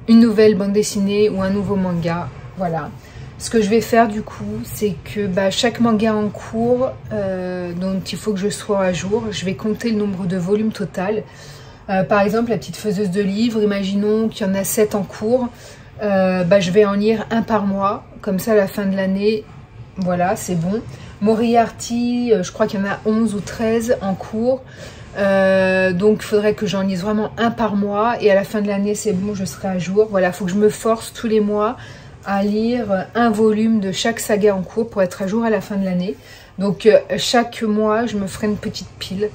une nouvelle bande dessinée ou un nouveau manga. Voilà. Ce que je vais faire du coup, c'est que chaque manga en cours, dont il faut que je sois à jour, je vais compter le nombre de volumes total. Par exemple, la petite faiseuse de livres, imaginons qu'il y en a 7 en cours, je vais en lire un par mois, comme ça à la fin de l'année, voilà, c'est bon. Moriarty, je crois qu'il y en a 11 ou 13 en cours, donc il faudrait que j'en lise vraiment un par mois, et à la fin de l'année, c'est bon, je serai à jour. Voilà, il faut que je me force tous les mois à lire un volume de chaque saga en cours pour être à jour à la fin de l'année. Donc chaque mois, je me ferai une petite pile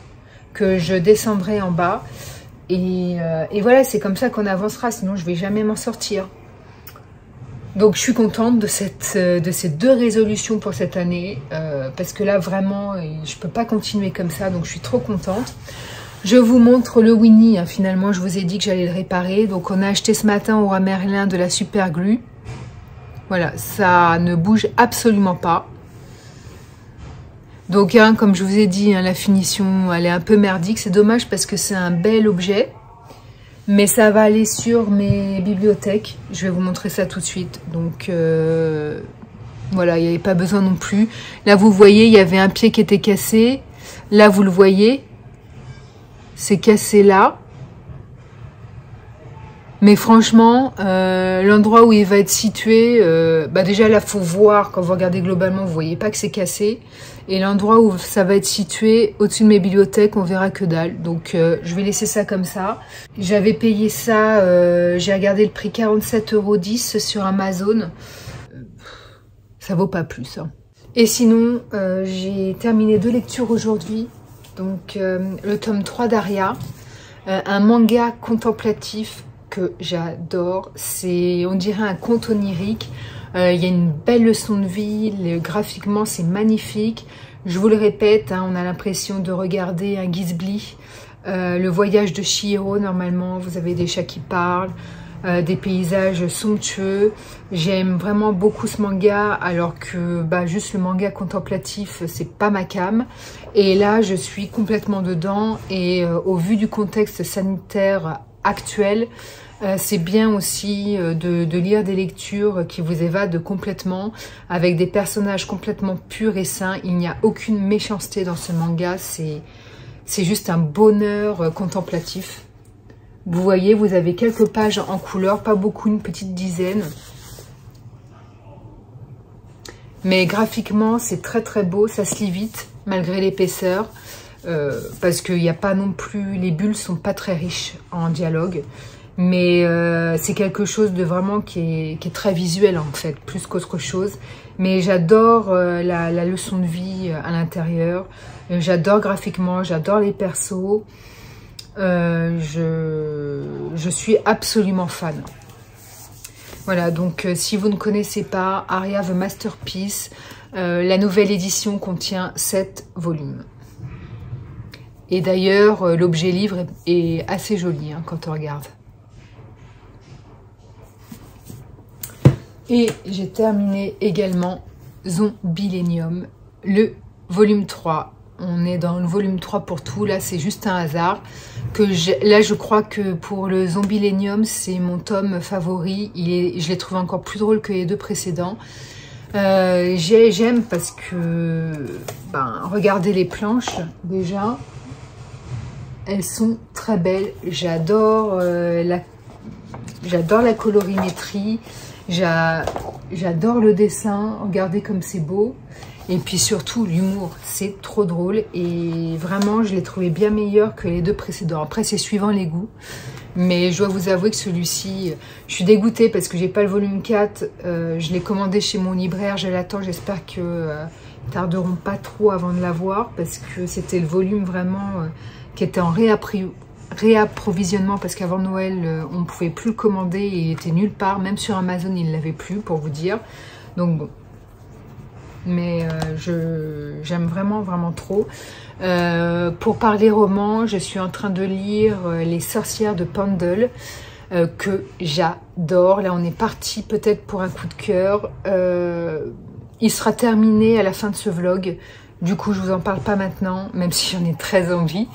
que je descendrai en bas. Et voilà, c'est comme ça qu'on avancera, sinon je vais jamais m'en sortir. Donc je suis contente de ces 2 résolutions pour cette année, parce que là vraiment, je peux pas continuer comme ça, donc je suis trop contente. Je vous montre le Winnie, hein, finalement je vous ai dit que j'allais le réparer. Donc on a acheté ce matin au Roi Merlin de la super glue. Voilà, ça ne bouge absolument pas. Donc hein, comme je vous ai dit, hein, la finition elle est un peu merdique, c'est dommage parce que c'est un bel objet. Mais ça va aller sur mes bibliothèques. Je vais vous montrer ça tout de suite. Donc voilà, il n'y avait pas besoin non plus. Là, vous voyez, il y avait un pied qui était cassé. Là, vous le voyez. C'est cassé là. Mais franchement, l'endroit où il va être situé, déjà là, faut voir, quand vous regardez globalement, vous voyez pas que c'est cassé. Et l'endroit où ça va être situé, au-dessus de mes bibliothèques, on verra que dalle. Donc, je vais laisser ça comme ça. J'avais payé ça, j'ai regardé le prix 47,10 € sur Amazon. Ça vaut pas plus. Hein. Et sinon, j'ai terminé 2 lectures aujourd'hui. Donc, le tome 3 d'Aria, un manga contemplatif que j'adore. C'est, on dirait un conte onirique. Il y a une belle leçon de vie, graphiquement c'est magnifique. Je vous le répète, hein, on a l'impression de regarder un Ghibli. Le voyage de Chihiro, normalement, vous avez des chats qui parlent, des paysages somptueux. J'aime vraiment beaucoup ce manga, alors que juste le manga contemplatif, c'est pas ma came. Et là, je suis complètement dedans, et au vu du contexte sanitaire actuel, c'est bien aussi de lire des lectures qui vous évadent complètement, avec des personnages complètement purs et sains. Il n'y a aucune méchanceté dans ce manga, c'est juste un bonheur contemplatif. Vous voyez, vous avez quelques pages en couleur, pas beaucoup, une petite dizaine. Mais graphiquement, c'est très très beau, ça se lit vite, malgré l'épaisseur. Parce qu'il n'y a pas non plus, les bulles sont pas très riches en dialogue. Mais c'est quelque chose de vraiment qui est très visuel en fait, plus qu'autre chose. Mais j'adore la leçon de vie à l'intérieur. J'adore graphiquement, j'adore les persos. Je suis absolument fan. Voilà, donc si vous ne connaissez pas Aria the Masterpiece, la nouvelle édition contient 7 volumes. Et d'ailleurs, l'objet livre est assez joli hein, quand on regarde. Et j'ai terminé également Zombilenium, le volume 3. On est dans le volume 3 pour tout, là c'est juste un hasard. Là je crois que pour le Zombilenium, c'est mon tome favori. Je l'ai trouvé encore plus drôle que les 2 précédents. J'aime parce que, regardez les planches déjà. Elles sont très belles. J'adore la colorimétrie. J'adore le dessin, regardez comme c'est beau. Et puis surtout l'humour, c'est trop drôle. Et vraiment, je l'ai trouvé bien meilleur que les deux précédents. Après, c'est suivant les goûts. Mais je dois vous avouer que celui-ci, je suis dégoûtée parce que j'ai pas le volume 4. Je l'ai commandé chez mon libraire, je l'attends. J'espère que tarderont pas trop avant de l'avoir parce que c'était le volume vraiment qui était en réapprovisionnement parce qu'avant Noël, on ne pouvait plus le commander et il était nulle part. Même sur Amazon, il ne l'avait plus, pour vous dire. Donc bon. Mais j'aime vraiment, vraiment trop. Pour parler roman, je suis en train de lire Les sorcières de Pendle, que j'adore. Là, on est parti peut-être pour un coup de cœur. Il sera terminé à la fin de ce vlog. Du coup, je vous en parle pas maintenant, même si j'en ai très envie.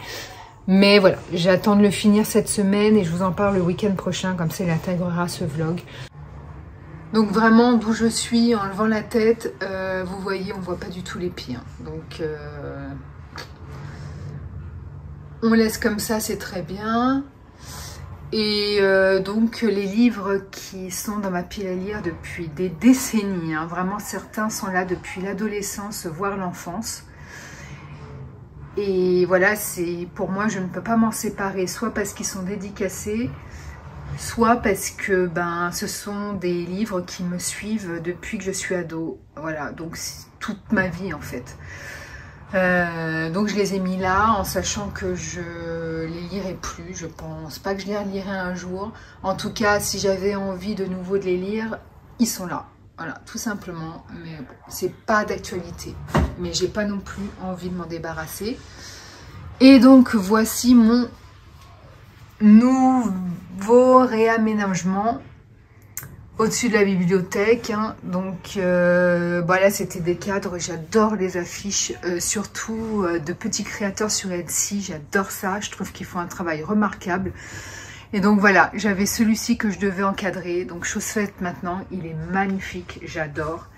Mais voilà, j'attends de le finir cette semaine et je vous en parle le week-end prochain, comme ça il intégrera ce vlog. Donc vraiment, d'où je suis, en levant la tête, vous voyez, on voit pas du tout les pieds. Hein. Donc, on laisse comme ça, c'est très bien. Et donc, les livres qui sont dans ma pile à lire depuis des décennies, hein, vraiment certains sont là depuis l'adolescence, voire l'enfance. Et voilà, c'est pour moi, je ne peux pas m'en séparer, soit parce qu'ils sont dédicacés, soit parce que ce sont des livres qui me suivent depuis que je suis ado. Voilà, donc c'est toute ma vie en fait. Donc je les ai mis là en sachant que je les lirai plus. Je pense pas que je les relirai un jour. En tout cas, si j'avais envie de nouveau de les lire, ils sont là. Voilà, tout simplement. Mais bon, c'est pas d'actualité. Mais j'ai pas non plus envie de m'en débarrasser. Et donc voici mon nouveau réaménagement au-dessus de la bibliothèque. Hein. Donc voilà, c'était des cadres. J'adore les affiches, surtout de petits créateurs sur Etsy. J'adore ça. Je trouve qu'ils font un travail remarquable. Et donc voilà, j'avais celui-ci que je devais encadrer. Donc chose faite maintenant, il est magnifique. J'adore.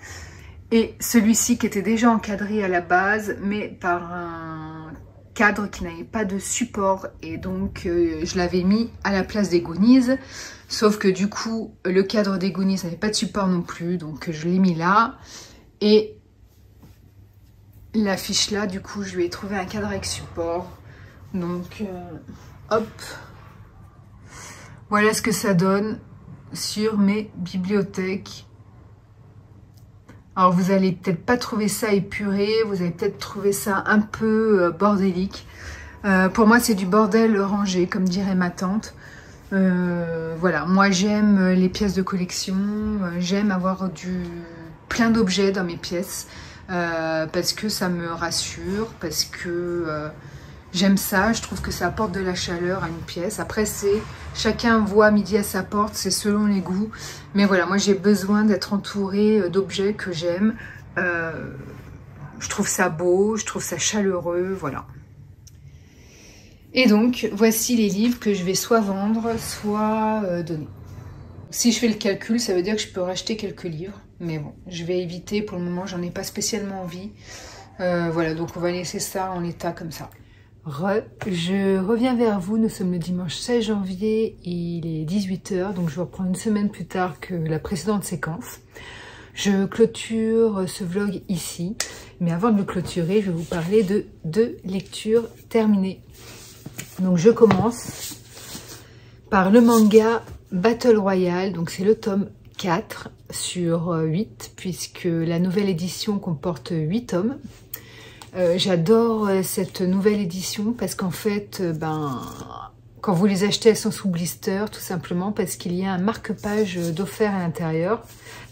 Et celui-ci qui était déjà encadré à la base, mais par un cadre qui n'avait pas de support, et donc je l'avais mis à la place des Goonies, sauf que du coup le cadre des Goonies n'avait pas de support non plus, donc je l'ai mis là, et l'affiche là, du coup je lui ai trouvé un cadre avec support, donc hop, voilà ce que ça donne sur mes bibliothèques. Alors vous allez peut-être pas trouver ça épuré, vous allez peut-être trouver ça un peu bordélique. Pour moi c'est du bordel rangé, comme dirait ma tante. Voilà, moi j'aime les pièces de collection, j'aime avoir plein d'objets dans mes pièces, parce que ça me rassure, parce que j'aime ça, je trouve que ça apporte de la chaleur à une pièce. Après, c'est chacun voit midi à sa porte, c'est selon les goûts. Mais voilà, moi j'ai besoin d'être entourée d'objets que j'aime. Je trouve ça beau, je trouve ça chaleureux, voilà. Et donc, voici les livres que je vais soit vendre, soit donner. Si je fais le calcul, ça veut dire que je peux racheter quelques livres. Mais bon, je vais éviter, pour le moment, j'en ai pas spécialement envie. Voilà, donc on va laisser ça en état comme ça. Je reviens vers vous, nous sommes le dimanche 16 janvier, il est 18 h, donc je vais reprendre une semaine plus tard que la précédente séquence. Je clôture ce vlog ici, mais avant de le clôturer, je vais vous parler de 2 lectures terminées. Donc je commence par le manga Battle Royale, donc c'est le tome 4 sur 8, puisque la nouvelle édition comporte 8 tomes. J'adore cette nouvelle édition parce qu'en fait, quand vous les achetez, elles sont sous blister, tout simplement parce qu'il y a un marque-page d'offert à l'intérieur,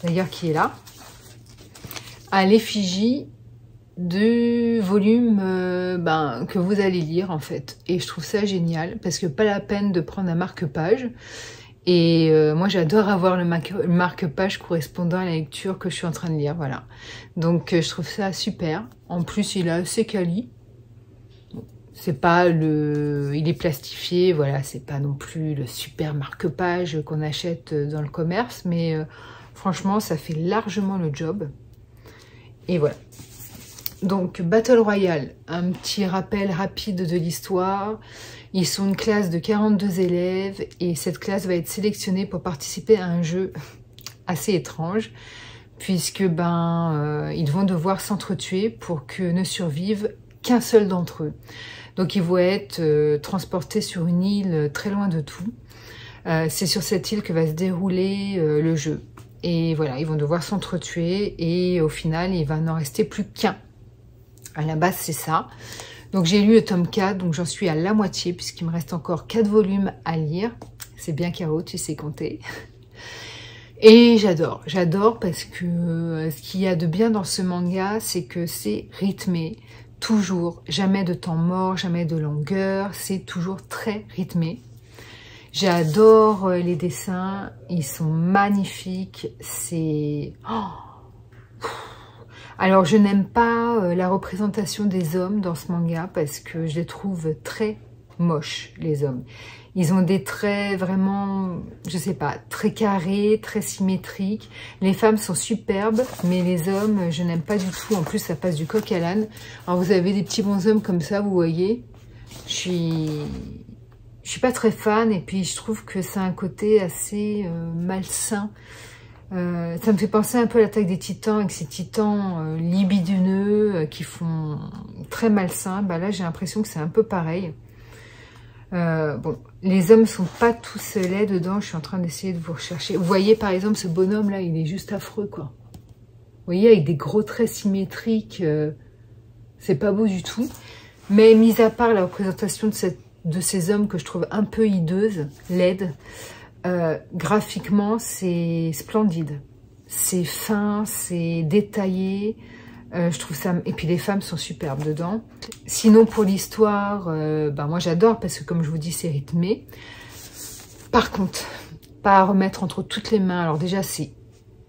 d'ailleurs qui est là, à l'effigie du volume que vous allez lire en fait. Et je trouve ça génial parce que pas la peine de prendre un marque-page. Et moi j'adore avoir le marque-page correspondant à la lecture que je suis en train de lire, voilà. Donc je trouve ça super. En plus il est assez quali. C'est pas il est plastifié, voilà, c'est pas non plus le super marque-page qu'on achète dans le commerce, mais franchement ça fait largement le job. Et voilà. Donc Battle Royale, un petit rappel rapide de l'histoire. Ils sont une classe de 42 élèves et cette classe va être sélectionnée pour participer à un jeu assez étrange, puisque ils vont devoir s'entretuer pour que ne survive qu'un seul d'entre eux. Donc ils vont être transportés sur une île très loin de tout. C'est sur cette île que va se dérouler le jeu. Et voilà, ils vont devoir s'entretuer et au final, il va n'en rester plus qu'un. À la base, c'est ça. Donc j'ai lu le tome 4, donc j'en suis à la moitié puisqu'il me reste encore 4 volumes à lire. C'est bien Caro, tu sais compter. Et j'adore parce que ce qu'il y a de bien dans ce manga, c'est que c'est rythmé, toujours, jamais de temps mort, jamais de longueur, c'est toujours très rythmé. J'adore les dessins, ils sont magnifiques, c'est... Oh, alors je n'aime pas la représentation des hommes dans ce manga parce que je les trouve très moches, les hommes. Ils ont des traits vraiment, je sais pas, très carrés, très symétriques. Les femmes sont superbes, mais les hommes, je n'aime pas du tout. En plus, ça passe du coq à l'âne. Alors vous avez des petits bonshommes comme ça, vous voyez. Je suis pas très fan et puis je trouve que ça a un côté assez malsain. Ça me fait penser un peu à l'Attaque des Titans avec ces titans libidineux qui font très malsain. Là, j'ai l'impression que c'est un peu pareil. Bon, les hommes sont pas tous laids dedans. Je suis en train d'essayer de vous rechercher. Vous voyez par exemple ce bonhomme là, il est juste affreux quoi. Vous voyez avec des gros traits symétriques, c'est pas beau du tout. Mais mis à part la représentation de ces hommes que je trouve un peu hideuses, laides, graphiquement c'est splendide, c'est fin, c'est détaillé, je trouve ça, et puis les femmes sont superbes dedans. Sinon pour l'histoire, moi j'adore parce que comme je vous dis c'est rythmé. Par contre, pas à remettre entre toutes les mains. Alors déjà c'est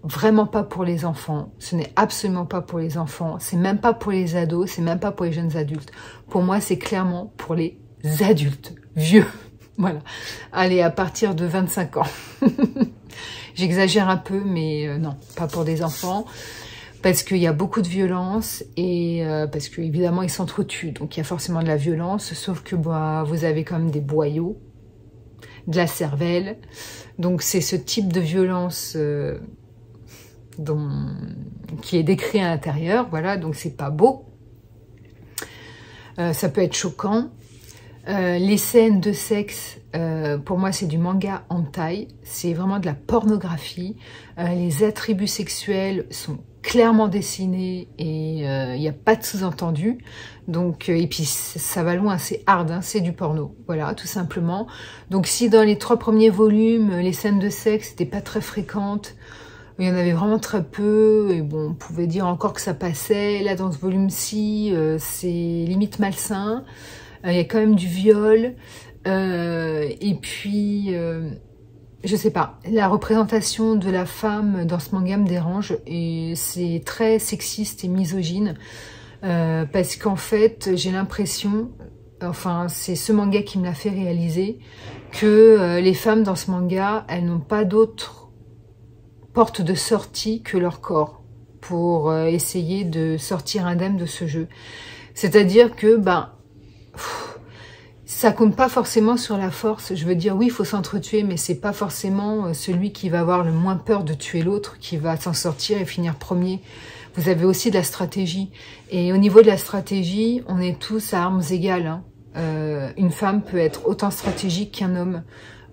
vraiment pas pour les enfants, ce n'est absolument pas pour les enfants, c'est même pas pour les ados, c'est même pas pour les jeunes adultes. Pour moi c'est clairement pour les adultes, vieux, voilà. Allez, à partir de 25 ans. J'exagère un peu, mais non, pas pour des enfants, parce qu'il y a beaucoup de violence, et parce qu'évidemment, ils s'entretuent, donc il y a forcément de la violence, sauf que vous avez quand même des boyaux, de la cervelle, donc c'est ce type de violence qui est décrit à l'intérieur, voilà, donc c'est pas beau. Ça peut être choquant. Les scènes de sexe, pour moi c'est du manga hentai, c'est vraiment de la pornographie. Les attributs sexuels sont clairement dessinés et il n'y a pas de sous-entendu. Donc, et puis ça va loin, c'est hard, hein, c'est du porno, voilà, tout simplement. Donc si dans les 3 premiers volumes, les scènes de sexe n'étaient pas très fréquentes, il y en avait vraiment très peu, et bon, on pouvait dire encore que ça passait. Là dans ce volume-ci, c'est limite malsain. Il y a quand même du viol, et puis, je sais pas, la représentation de la femme dans ce manga me dérange, et c'est très sexiste et misogyne, parce qu'en fait, j'ai l'impression, enfin, c'est ce manga qui me l'a fait réaliser, que les femmes dans ce manga, elles n'ont pas d'autre porte de sortie que leur corps, pour essayer de sortir indemne de ce jeu. C'est-à-dire que, ça compte pas forcément sur la force. Je veux dire, oui, il faut s'entretuer, mais c'est pas forcément celui qui va avoir le moins peur de tuer l'autre qui va s'en sortir et finir premier. Vous avez aussi de la stratégie. Et au niveau de la stratégie, on est tous à armes égales, hein. Une femme peut être autant stratégique qu'un homme.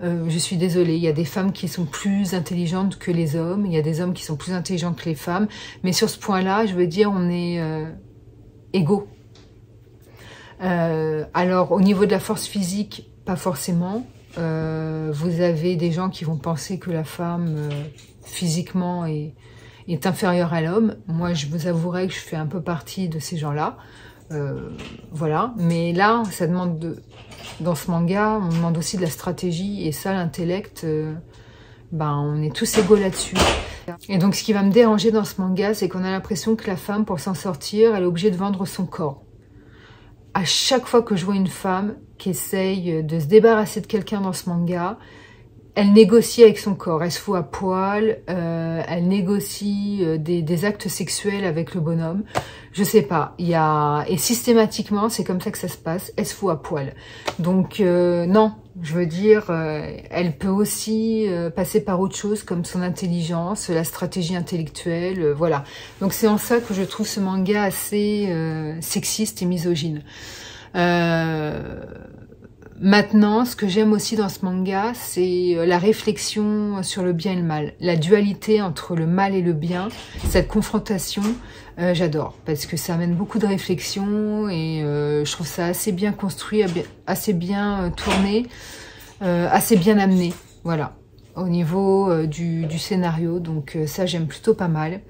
Je suis désolée, il y a des femmes qui sont plus intelligentes que les hommes, il y a des hommes qui sont plus intelligents que les femmes. Mais sur ce point-là, je veux dire, on est égaux. Alors, au niveau de la force physique, pas forcément. Vous avez des gens qui vont penser que la femme, physiquement, est inférieure à l'homme. Moi, je vous avouerai que je fais un peu partie de ces gens-là. Voilà. Mais là, ça demande dans ce manga, on demande aussi de la stratégie. Et ça, l'intellect, on est tous égaux là-dessus. Et donc, ce qui va me déranger dans ce manga, c'est qu'on a l'impression que la femme, pour s'en sortir, elle est obligée de vendre son corps. À chaque fois que je vois une femme qui essaye de se débarrasser de quelqu'un dans ce manga, elle négocie avec son corps, elle se fout à poil, elle négocie des actes sexuels avec le bonhomme. Je sais pas, et systématiquement, c'est comme ça que ça se passe, elle se fout à poil. Donc non, je veux dire, elle peut aussi passer par autre chose comme son intelligence, la stratégie intellectuelle, voilà. Donc c'est en ça que je trouve ce manga assez sexiste et misogyne. Maintenant, ce que j'aime aussi dans ce manga, c'est la réflexion sur le bien et le mal. La dualité entre le mal et le bien, cette confrontation, j'adore. Parce que ça amène beaucoup de réflexion et je trouve ça assez bien construit, assez bien tourné, assez bien amené. Voilà, au niveau du scénario. Donc ça, j'aime plutôt pas mal.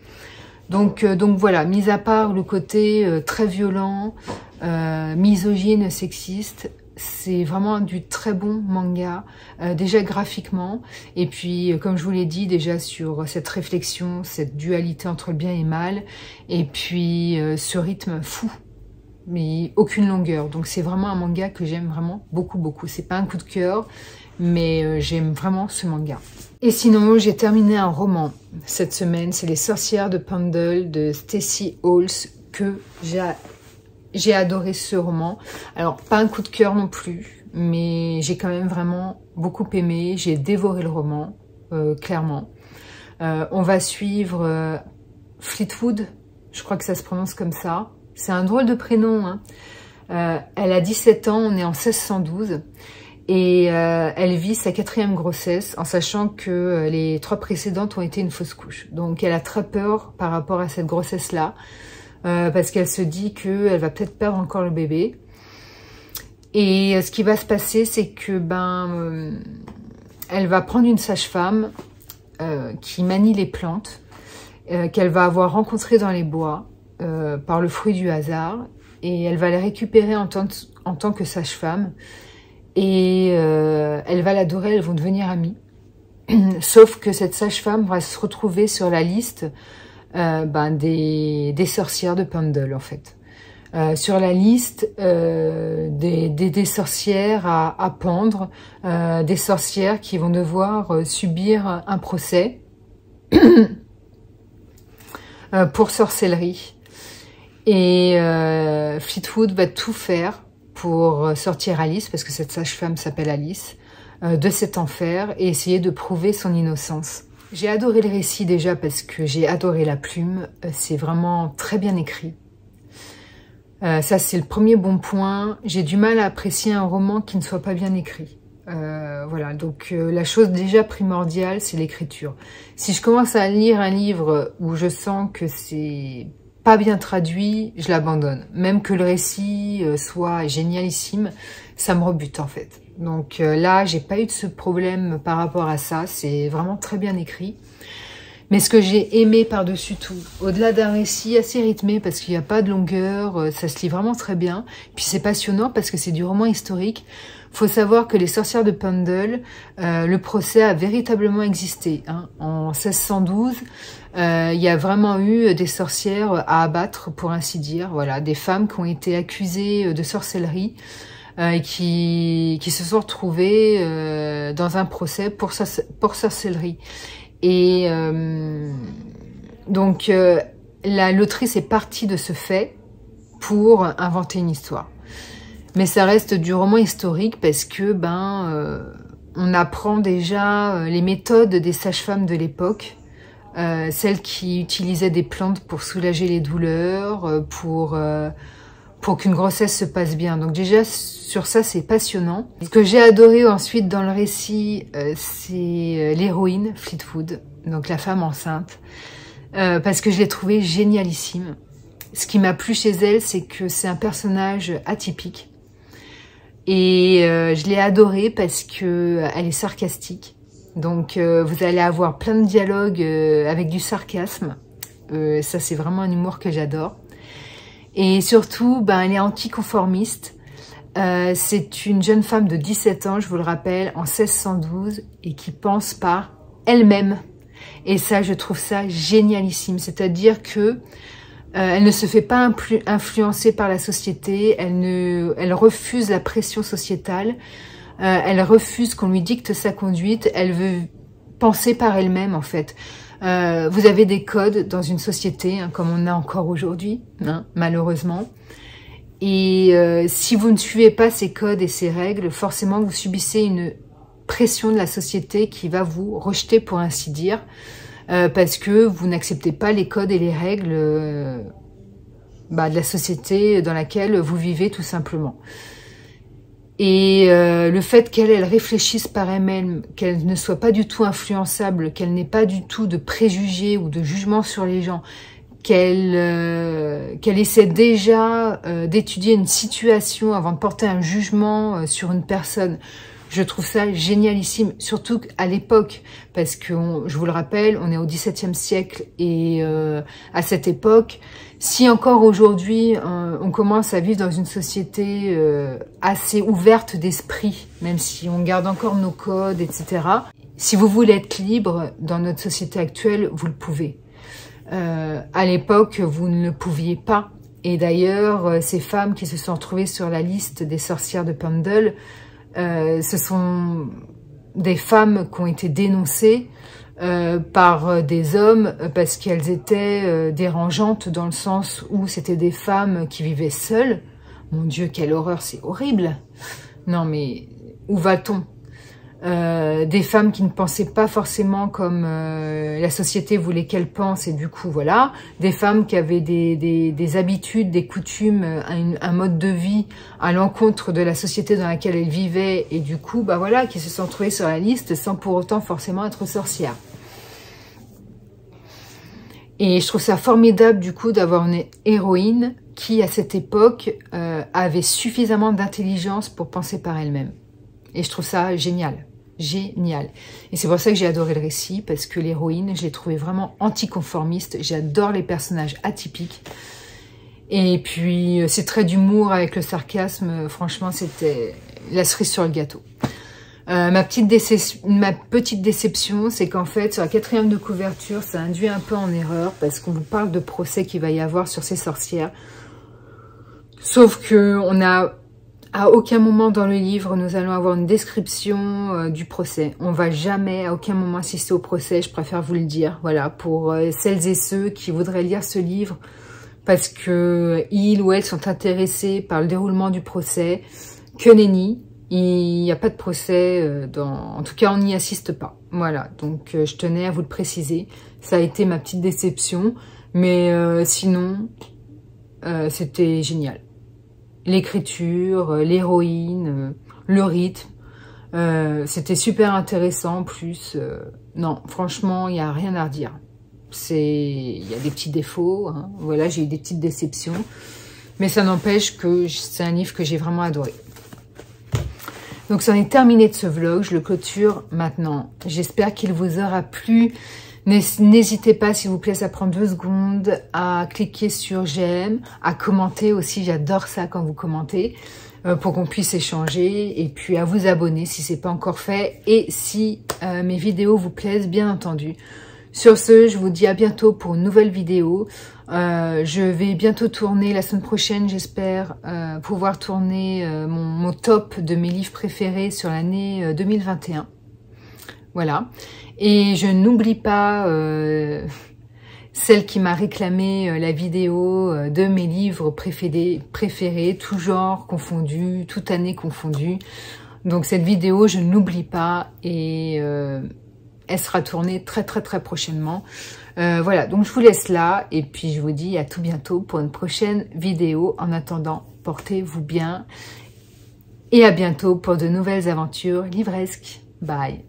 Donc voilà, mis à part le côté très violent, misogyne, sexiste, c'est vraiment du très bon manga, déjà graphiquement, et puis comme je vous l'ai dit déjà sur cette réflexion, cette dualité entre le bien et le mal, et puis ce rythme fou, mais aucune longueur. Donc c'est vraiment un manga que j'aime vraiment beaucoup, beaucoup. C'est pas un coup de cœur, mais j'aime vraiment ce manga. Et sinon, j'ai terminé un roman cette semaine, c'est Les Sorcières de Pendle de Stacey Hawles, que j'ai adoré ce roman. Alors, pas un coup de cœur non plus, mais j'ai quand même vraiment beaucoup aimé. J'ai dévoré le roman, clairement. On va suivre Fleetwood, je crois que ça se prononce comme ça. C'est un drôle de prénom, hein. Elle a 17 ans, on est en 1612. Et elle vit sa 4e grossesse en sachant que les 3 précédentes ont été une fausse couche. Donc elle a très peur par rapport à cette grossesse-là. Parce qu'elle se dit qu'elle va peut-être perdre encore le bébé. Et ce qui va se passer, c'est que elle va prendre une sage-femme qui manie les plantes, qu'elle va avoir rencontrées dans les bois par le fruit du hasard, et elle va les récupérer en tant que sage-femme, et elle va l'adorer, elles vont devenir amies. Sauf que cette sage-femme va se retrouver sur la liste des sorcières de Pendle, en fait. Sur la liste des sorcières à pendre, des sorcières qui vont devoir subir un procès pour sorcellerie. Et Fleetwood va tout faire pour sortir Alice, parce que cette sage-femme s'appelle Alice, de cet enfer et essayer de prouver son innocence. J'ai adoré le récit déjà parce que j'ai adoré la plume, c'est vraiment très bien écrit. Ça c'est le premier bon point. J'ai du mal à apprécier un roman qui ne soit pas bien écrit. Voilà, donc la chose déjà primordiale, c'est l'écriture. Si je commence à lire un livre où je sens que c'est pas bien traduit, je l'abandonne. Même que le récit soit génialissime, ça me rebute en fait. Donc là, j'ai pas eu de ce problème par rapport à ça, c'est vraiment très bien écrit. Mais ce que j'ai aimé par-dessus tout, au-delà d'un récit assez rythmé, parce qu'il n'y a pas de longueur, ça se lit vraiment très bien. Puis c'est passionnant parce que c'est du roman historique. Faut savoir que les sorcières de Pendle, le procès a véritablement existé. Hein. En 1612, il y a vraiment eu des sorcières à abattre, pour ainsi dire. Voilà, des femmes qui ont été accusées de sorcellerie et qui se sont retrouvées dans un procès pour sorcellerie. Et donc, l'autrice est partie de ce fait pour inventer une histoire. Mais ça reste du roman historique parce que on apprend déjà les méthodes des sages-femmes de l'époque, celles qui utilisaient des plantes pour soulager les douleurs, pour qu'une grossesse se passe bien. Donc déjà, sur ça, c'est passionnant. Ce que j'ai adoré ensuite dans le récit, c'est l'héroïne, Fleetwood, donc la femme enceinte, parce que je l'ai trouvée génialissime. Ce qui m'a plu chez elle, c'est que c'est un personnage atypique. Et je l'ai adorée parce que elle est sarcastique. Donc vous allez avoir plein de dialogues avec du sarcasme. Ça, c'est vraiment un humour que j'adore. Et surtout, elle est anticonformiste. C'est une jeune femme de 17 ans, je vous le rappelle, en 1612, et qui pense par elle-même. Et ça, je trouve ça génialissime. C'est-à-dire que elle ne se fait pas influencer par la société, elle refuse la pression sociétale. Elle refuse qu'on lui dicte sa conduite. Elle veut penser par elle-même, en fait. Vous avez des codes dans une société, hein, comme on a encore aujourd'hui, hein, malheureusement. Et si vous ne suivez pas ces codes et ces règles, forcément, vous subissez une pression de la société qui va vous rejeter, pour ainsi dire, parce que vous n'acceptez pas les codes et les règles de la société dans laquelle vous vivez, tout simplement. Et le fait qu'elle réfléchisse par elle-même, qu'elle ne soit pas du tout influençable, qu'elle n'ait pas du tout de préjugés ou de jugements sur les gens, qu'elle essaie déjà d'étudier une situation avant de porter un jugement sur une personne, je trouve ça génialissime, surtout à l'époque, parce que, je vous le rappelle, on est au XVIIe siècle, et à cette époque, si encore aujourd'hui, on commence à vivre dans une société assez ouverte d'esprit, même si on garde encore nos codes, etc., si vous voulez être libre dans notre société actuelle, vous le pouvez. À l'époque, vous ne le pouviez pas. Et d'ailleurs, ces femmes qui se sont retrouvées sur la liste des sorcières de Pendle, ce sont des femmes qui ont été dénoncées par des hommes parce qu'elles étaient dérangeantes, dans le sens où c'était des femmes qui vivaient seules. Mon Dieu, quelle horreur, c'est horrible. Non mais, où va-t-on? Des femmes qui ne pensaient pas forcément comme la société voulait qu'elles pensent, et du coup voilà, des femmes qui avaient des habitudes, des coutumes, un mode de vie à l'encontre de la société dans laquelle elles vivaient, et du coup bah voilà, qui se sont trouvées sur la liste sans pour autant forcément être sorcières. Et je trouve ça formidable du coup d'avoir une héroïne qui à cette époque avait suffisamment d'intelligence pour penser par elle-même. Et je trouve ça génial. Génial. Et c'est pour ça que j'ai adoré le récit, parce que l'héroïne, je l'ai trouvée vraiment anticonformiste. J'adore les personnages atypiques. Et puis, ces traits d'humour avec le sarcasme, franchement, c'était la cerise sur le gâteau. Ma petite déception, c'est qu'en fait, sur la 4e de couverture, ça induit un peu en erreur, parce qu'on vous parle de procès qu'il va y avoir sur ces sorcières. Sauf que on a... À aucun moment dans le livre, nous allons avoir une description du procès. On va jamais, à aucun moment, assister au procès, je préfère vous le dire. Voilà, pour celles et ceux qui voudraient lire ce livre parce que ils ou elles sont intéressés par le déroulement du procès, que nenni, il n'y a pas de procès, en tout cas on n'y assiste pas. Voilà, donc je tenais à vous le préciser. Ça a été ma petite déception, mais sinon, c'était génial. L'écriture, l'héroïne, le rythme, c'était super intéressant en plus. Non, franchement, il n'y a rien à redire. Il y a des petits défauts, hein. Voilà, j'ai eu des petites déceptions, mais ça n'empêche que c'est un livre que j'ai vraiment adoré. Donc, c'en est terminé de ce vlog, je le clôture maintenant. J'espère qu'il vous aura plu. N'hésitez pas, s'il vous plaît, ça prend 2 secondes, à cliquer sur j'aime, à commenter aussi, j'adore ça quand vous commentez, pour qu'on puisse échanger, et puis à vous abonner si c'est pas encore fait, et si mes vidéos vous plaisent, bien entendu. Sur ce, je vous dis à bientôt pour une nouvelle vidéo. Je vais bientôt tourner, la semaine prochaine, j'espère pouvoir tourner mon top de mes livres préférés sur l'année 2021. Voilà. Et je n'oublie pas celle qui m'a réclamé la vidéo de mes livres préférés, tout genre confondu, toute année confondue. Donc cette vidéo, je ne l'oublie pas, et elle sera tournée très prochainement. Voilà, donc je vous laisse là, et puis je vous dis à tout bientôt pour une prochaine vidéo. En attendant, portez-vous bien, et à bientôt pour de nouvelles aventures livresques. Bye.